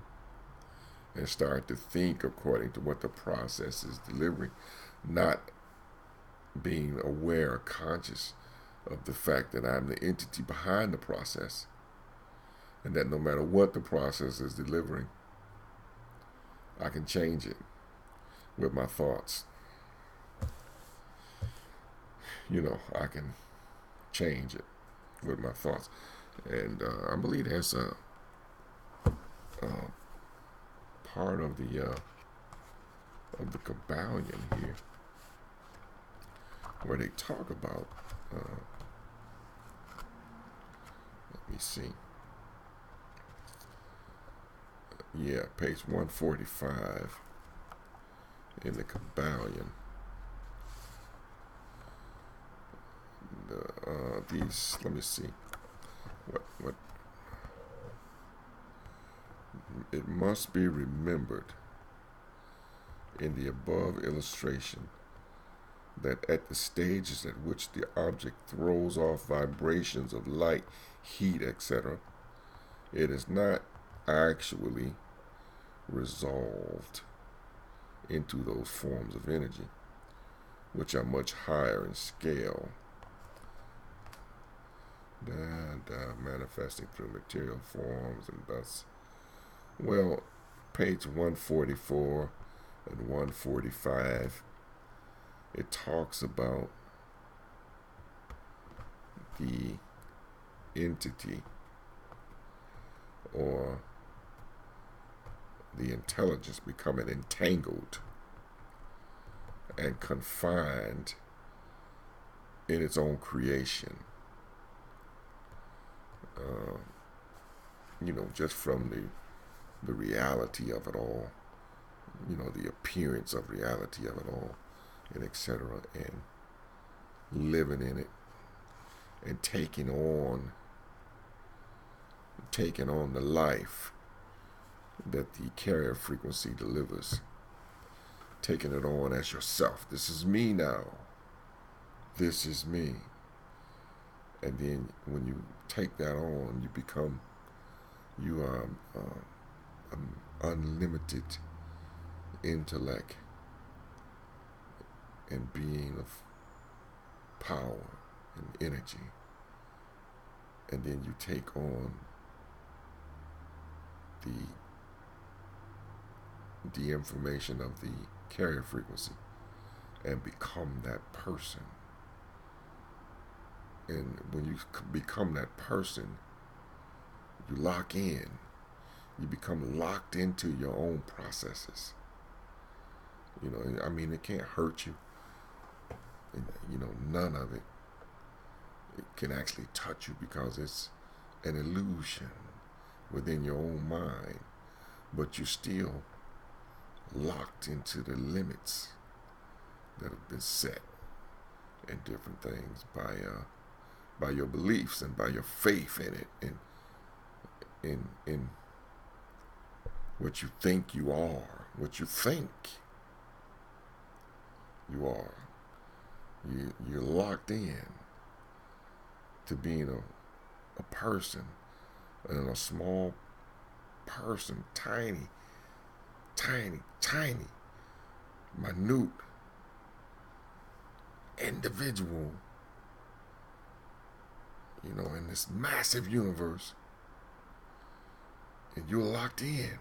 and start to think according to what the process is delivering, not being aware or conscious of the fact that I'm the entity behind the process, and that no matter what the process is delivering, I can change it with my thoughts. I can change it with my thoughts. And I believe that's a part of the Kabbalion here, where they talk about, let me see, page 145 in the Kabbalion. These, let me see, what it must be remembered in the above illustration that at the stages at which the object throws off vibrations of light, heat, etc., it is not actually resolved into those forms of energy, which are much higher in scale, manifesting through material forms, and thus, page 144 and 145, it talks about the entity or the intelligence becoming entangled and confined in its own creation. Just from the reality of it all, the appearance of reality of it all, and etc., and living in it and taking on the life that the carrier frequency delivers, taking it on as yourself. This is me now. This is me. And then when you take that on, you are unlimited intellect and being of power and energy. And then you take on the information of the carrier frequency and become that person. And when you become that person, you lock in. You become locked into your own processes. It can't hurt you. And, none of it can actually touch you, because it's an illusion within your own mind. But you're still locked into the limits that have been set in different things by your beliefs and by your faith in it, and in what you think you are, what you think you are. You're locked in to being a person, and a small person, tiny, minute individual, in this massive universe, and you're locked in,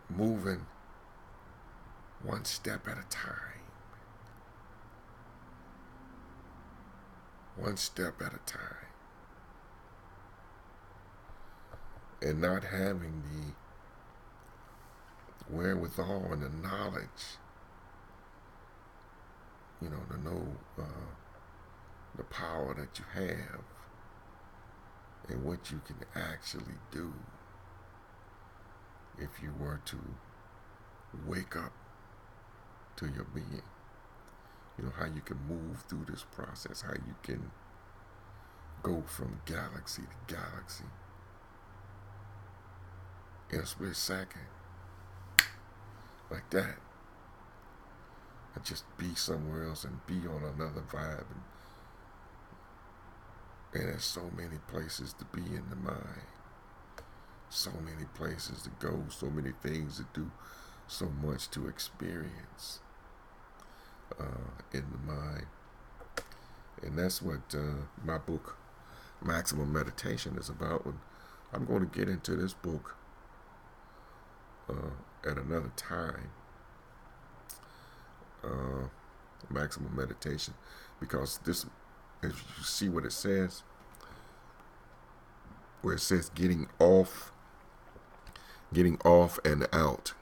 moving one step at a time. One step at a time. And not having the wherewithal and the knowledge, to know the power that you have and what you can actually do if you were to wake up to your being. How you can move through this process, how you can go from galaxy to galaxy in a split second, like that, and just be somewhere else and be on another vibe, and there's so many places to be in the mind, So many places to go, so many things to do, so much to experience in the mind. And that's what my book, Maximum Meditation, is about. And I'm going to get into this book at another time, Maximum Meditation, because this, if you see what it says, where it says getting off and out.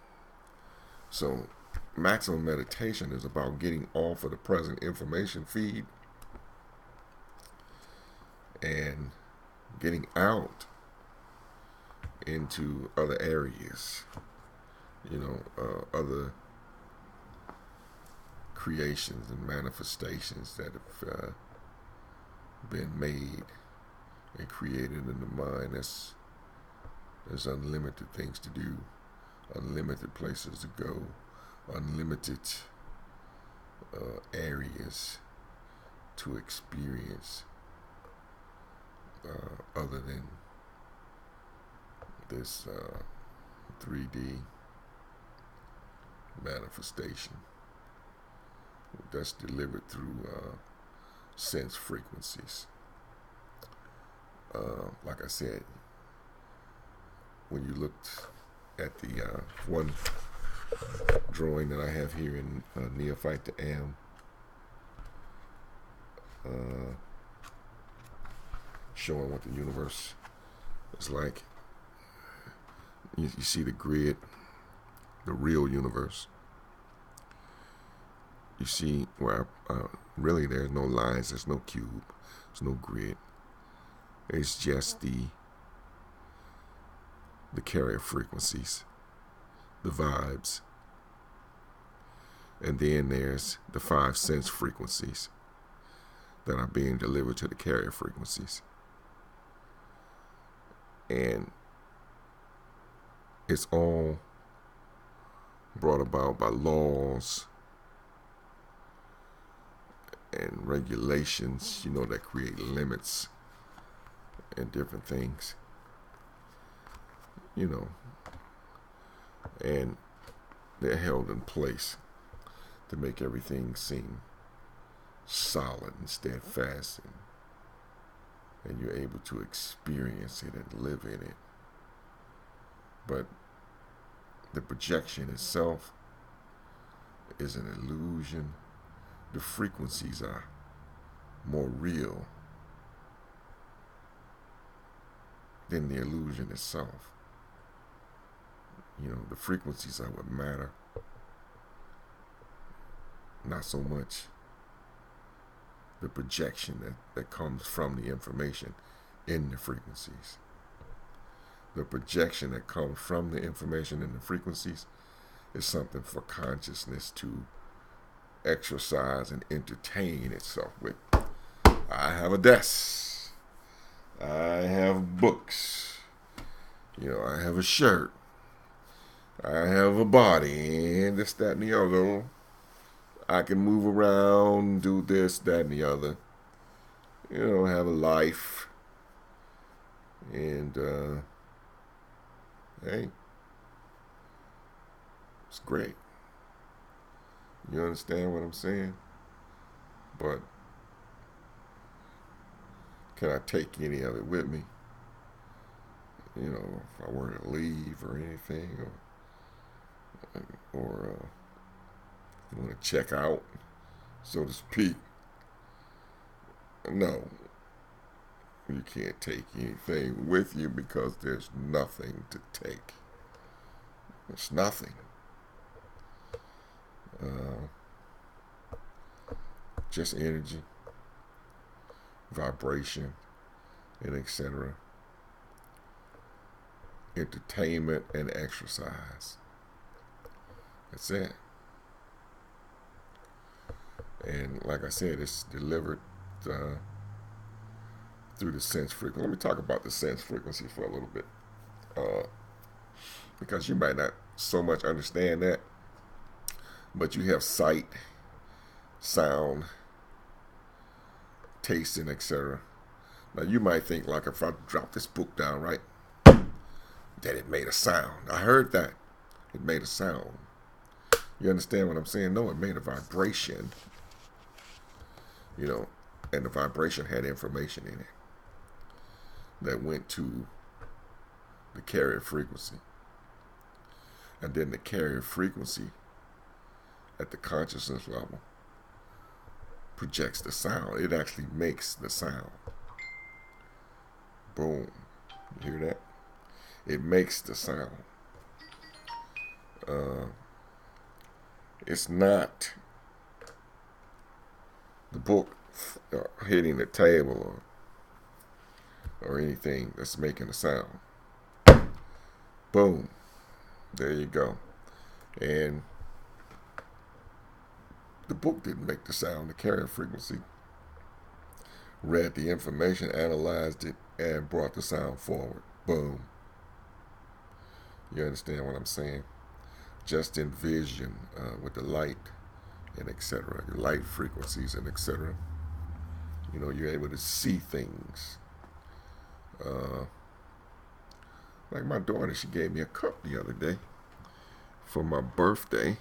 So maximum meditation is about getting off of the present information feed and getting out into other areas, other creations and manifestations that have been made and created in the mind. There's unlimited things to do, unlimited places to go, unlimited areas to experience other than this 3D manifestation that's delivered through sense frequencies. Like I said, when you looked at the one drawing that I have here in Neophyte to Am, showing what the universe is like, you see the grid, the real universe. You see where really there's no lines, there's no cube, there's no grid. It's just the carrier frequencies, the vibes. And then there's the 5 sense frequencies that are being delivered to the carrier frequencies. And it's all brought about by laws and regulations, that create limits and different things, and they're held in place to make everything seem solid and steadfast, and you're able to experience it and live in it. But the projection itself is an illusion. The frequencies are more real than the illusion itself. The frequencies are what matter, not so much the projection that comes from the information in the frequencies. The projection that comes from the information in the frequencies is something for consciousness to exercise and entertain itself with. I have a desk. I have books. I have a shirt. I have a body, and this, that, and the other. I can move around, do this, that, and the other. Have a life. And, hey, it's great. You understand what I'm saying? But can I take any of it with me? If I were to leave or anything, or you want to check out, so to speak. No, you can't take anything with you because there's nothing to take. There's nothing. Just energy, vibration, and etc. Entertainment and exercise. That's it. And like I said, it's delivered through the sense frequency. Let me talk about the sense frequency for a little bit, because you might not so much understand that, but you have sight, sound, tasting, etc. Now you might think, like, if I drop this book down, right, that it made a sound. I heard that. It made a sound. You understand what I'm saying? No, it made a vibration. You know, and the vibration had information in it that went to the carrier frequency. And then the carrier frequency at the consciousness level projects the sound. It actually makes the sound. Boom. You hear that? It makes the sound. It's not the book hitting the table or anything that's making a sound. Boom. There you go. And the book didn't make the sound. The carrier frequency read the information, analyzed it, and brought the sound forward. Boom. You understand what I'm saying? Just envision with the light and etc. Your light frequencies and etc. You know, you're able to see things. Like my daughter, she gave me a cup the other day for my birthday,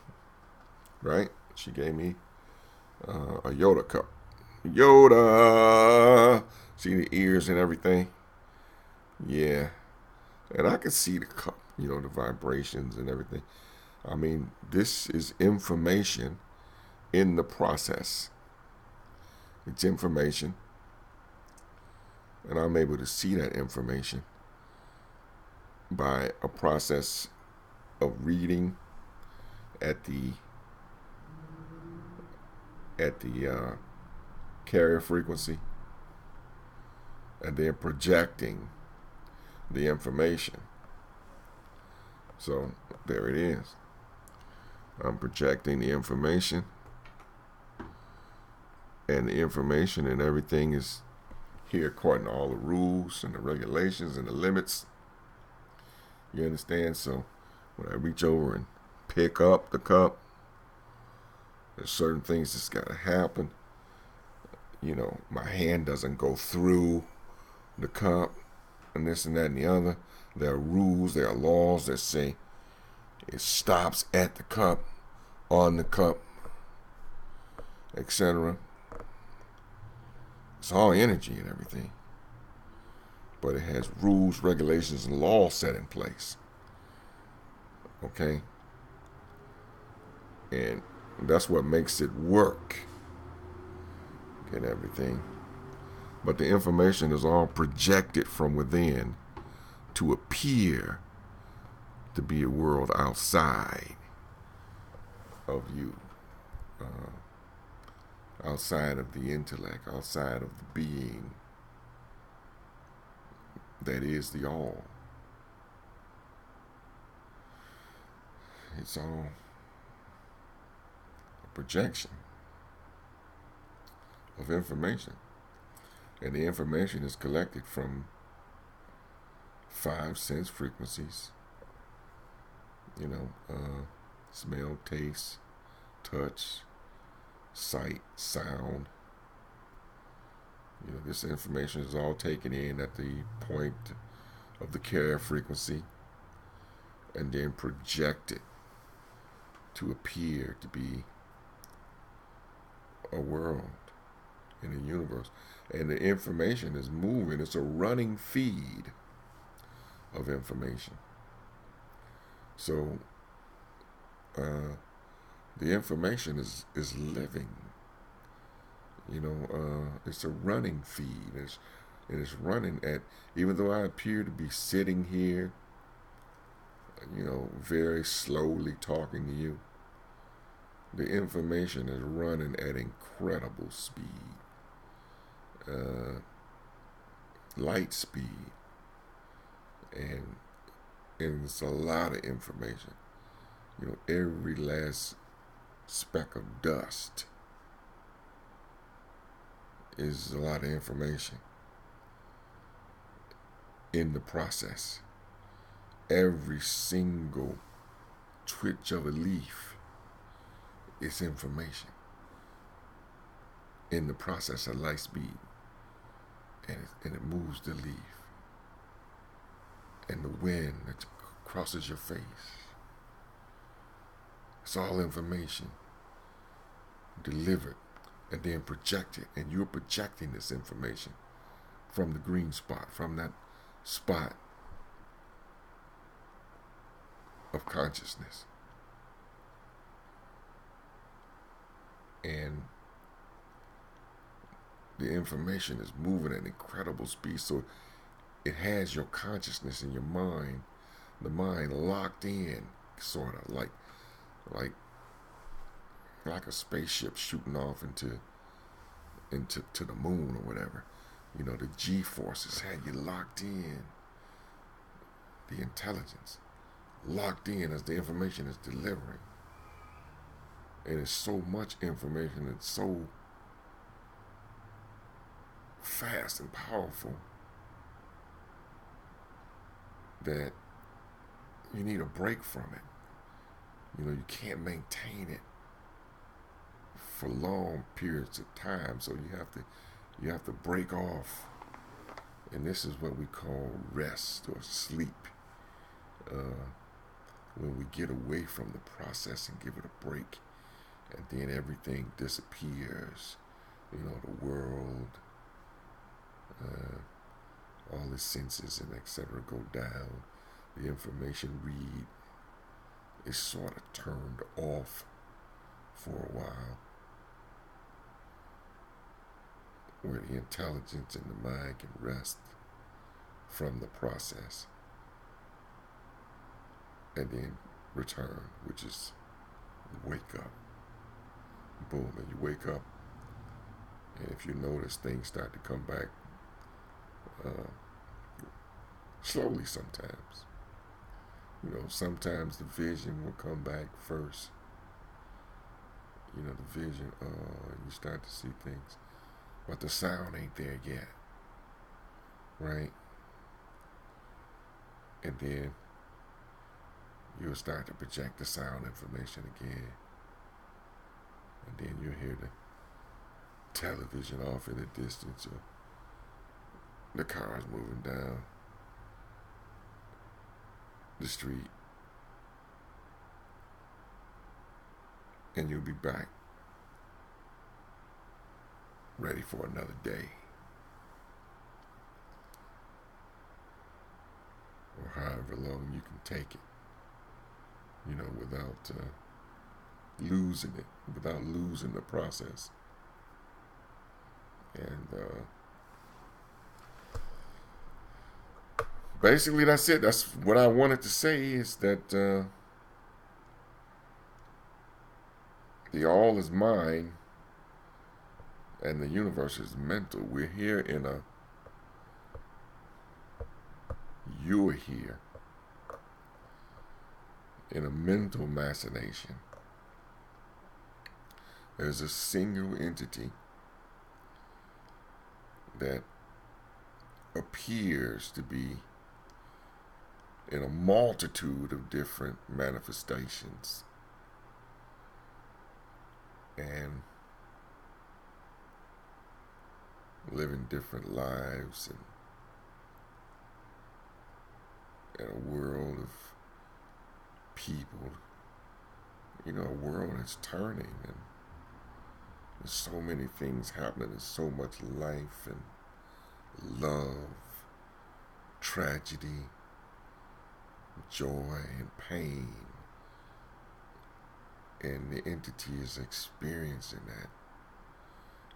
right? She gave me a Yoda cup. Yoda! See the ears and everything? Yeah. And I can see the cup, you know, the vibrations and everything. I mean, this is information in the process. It's information. And I'm able to see that information by a process of reading at the carrier frequency and then projecting the information. So there it is. I'm projecting the information, and the information and everything is here according to all the rules and the regulations and the limits. You understand? So when I reach over and pick up the cup, there's certain things that's got to happen. You know, my hand doesn't go through the cup and this and that and the other. There are rules, there are laws that say it stops at the cup, on the cup, etc. It's all energy and everything. But it has rules, regulations, and laws set in place. Okay? And that's what makes it work and everything. But the information is all projected from within to appear to be a world outside of you, outside of the intellect, outside of the being that is the all. It's all a projection of information. And the information is collected from 5 sense frequencies. You know, smell, taste, touch, sight, sound. You know, this information is all taken in at the point of the carrier frequency and then projected to appear to be a world in the universe. And the information is moving. It's a running feed of information. So the information is living. You know, it's a running feed. It's running at, even though I appear to be sitting here, you know, very slowly talking to you, the information is running at incredible speed. Light speed. And it's a lot of information. You know, every last speck of dust is a lot of information in the process. Every single twitch of a leaf is information in the process at light speed. And it moves the leaf. and the wind that crosses your face. It's all information delivered and then projected, and you're projecting this information from the green spot, from that spot of consciousness. And the information is moving at incredible speed, so it has your consciousness and your mind, the mind locked in, sort of like a spaceship shooting off into the moon or whatever. You know, the G-forces had you locked in. The intelligence locked in as the information is delivering. And it's so much information, it's so fast and powerful that you need a break from it. You know, you can't maintain it for long periods of time, so you have to break off, and this is what we call rest or sleep. When we get away from the process and give it a break, and then everything disappears. You know, the world, all the senses and etc. go down. The information read is sort of turned off for a while, where the intelligence and the mind can rest from the process and then return, which is wake up. Boom, and you wake up, and if you notice, things start to come back slowly sometimes. You know, sometimes the vision will come back first. You know, the vision, you start to see things, but the sound ain't there yet, right? And then you'll start to project the sound information again. And then you'll hear the television off in the distance, or the cars moving down the street. And you'll be back, ready for another day. Or however long you can take it, you know, without losing it, without losing the process. And basically that's it. That's what I wanted to say, is that the all is mind and the universe is mental. We're here you're here in a mental machination. There's a single entity that appears to be in a multitude of different manifestations and living different lives, and a world of people, you know, a world that's turning, and there's so many things happening. There's so much life and love, tragedy, joy, and pain. And the entity is experiencing that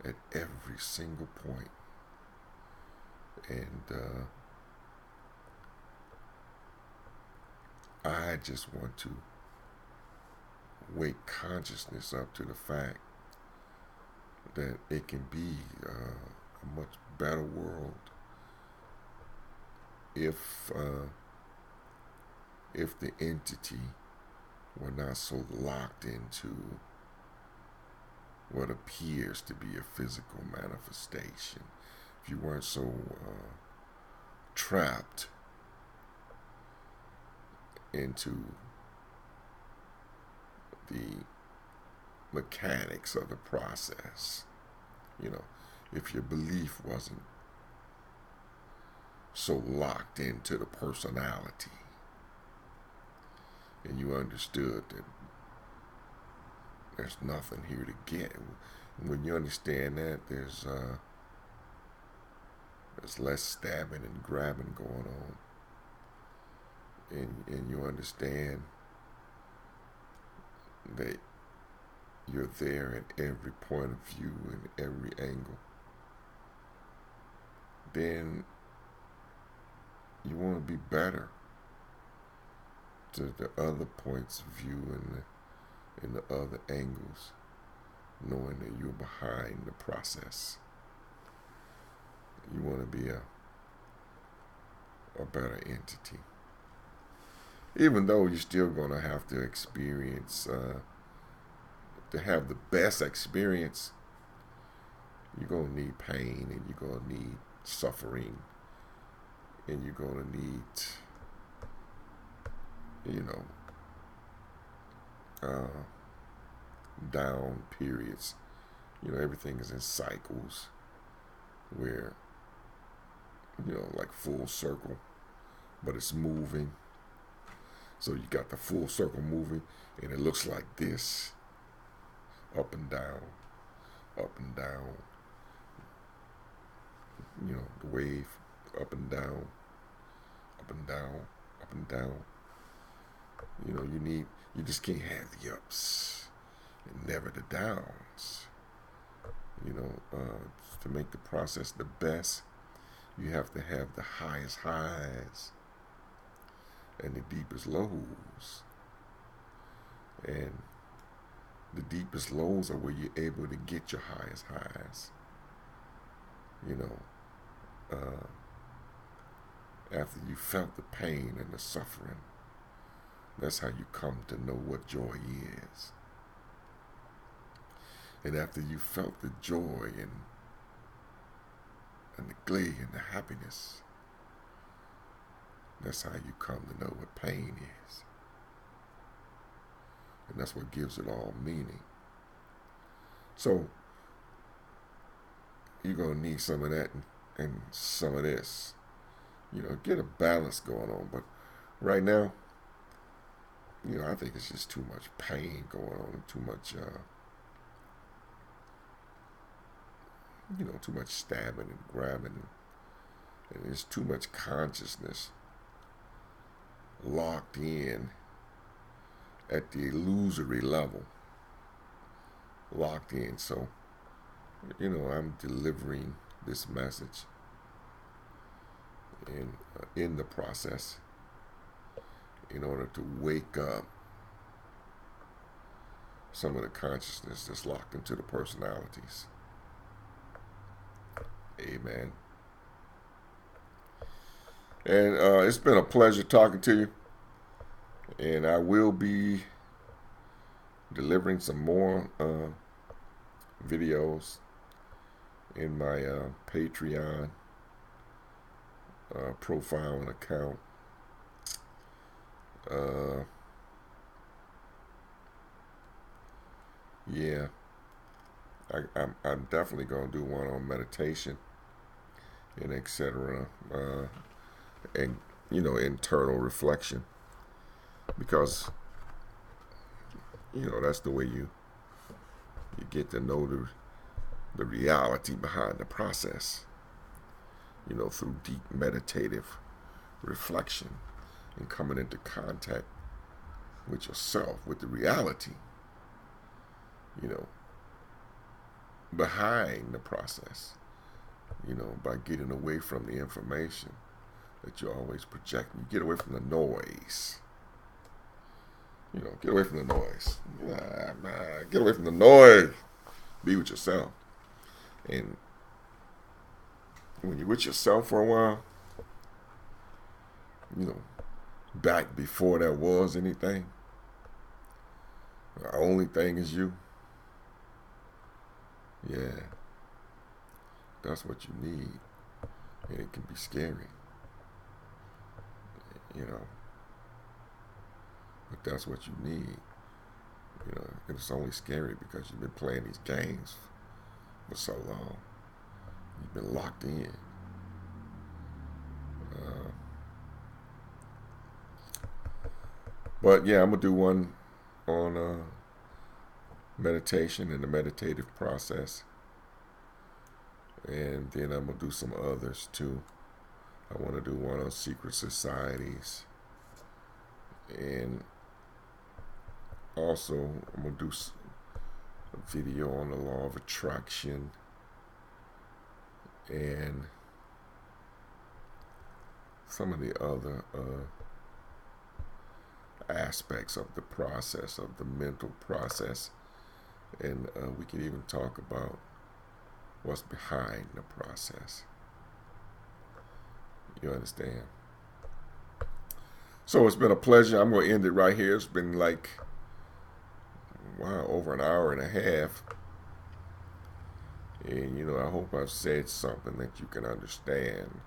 at every single point. And I just want to wake consciousness up to the fact that it can be a much better world if the entity were not so locked into what appears to be a physical manifestation. If you weren't so trapped into the mechanics of the process, you know, if your belief wasn't so locked into the personality, and you understood that there's nothing here to get. When you understand that, there's less stabbing and grabbing going on, and you understand that you're there at every point of view and every angle, then you want to be better to the other points of view and the other angles, knowing that you're behind the process. You want to be a better entity. Even though you're still going to have to experience, to have the best experience, you're going to need pain, and you're going to need suffering, and you're going to need, down periods. Everything is in cycles where, like full circle, but it's moving. So you got the full circle moving, and it looks like this, up and down, up and down. The wave, up and down, up and down, up and down. You just can't have the ups and never the downs. To make the process the best, you have to have the highest highs and the deepest lows. And the deepest lows are where you're able to get your highest highs. After you felt the pain and the suffering, that's how you come to know what joy is. And after you felt the joy and the glee and the happiness, that's how you come to know what pain is. And that's what gives it all meaning. So, you're going to need some of that and some of this. Get a balance going on. But right now, I think it's just too much pain going on, too much, too much stabbing and grabbing, and there's too much consciousness locked in at the illusory level, locked in. So, I'm delivering this message in the process in order to wake up some of the consciousness that's locked into the personalities. Amen. And it's been a pleasure talking to you. And I will be delivering some more videos in my Patreon profile and account. Yeah, I'm definitely going to do one on meditation and etc. And internal reflection, because that's the way you get to know the reality behind the process, through deep meditative reflection and coming into contact with yourself, with the reality, behind the process, by getting away from the information that you're always projecting. You get away from the noise. Get away from the noise. Get away from the noise. Be with yourself. And when you're with yourself for a while, back before there was anything, the only thing is you. Yeah. That's what you need. And it can be scary. But that's what you need. And it's only scary because you've been playing these games for so long. You've been locked in. But yeah, I'm going to do one on meditation and the meditative process. And then I'm going to do some others too. I want to do one on secret societies. And also, I'm going to do a video on the law of attraction. And some of the other aspects of the process, of the mental process. And we can even talk about what's behind the process. You understand? So it's been a pleasure. I'm going to end it right here. It's been like, wow, over an hour and a half. And, you know, I hope I've said something that you can understand.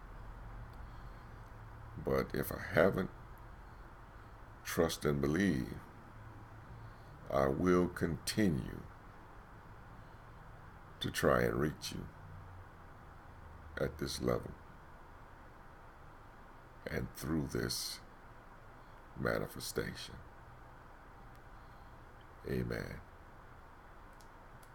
But if I haven't, trust and believe, I will continue to try and reach you at this level and through this manifestation. Amen.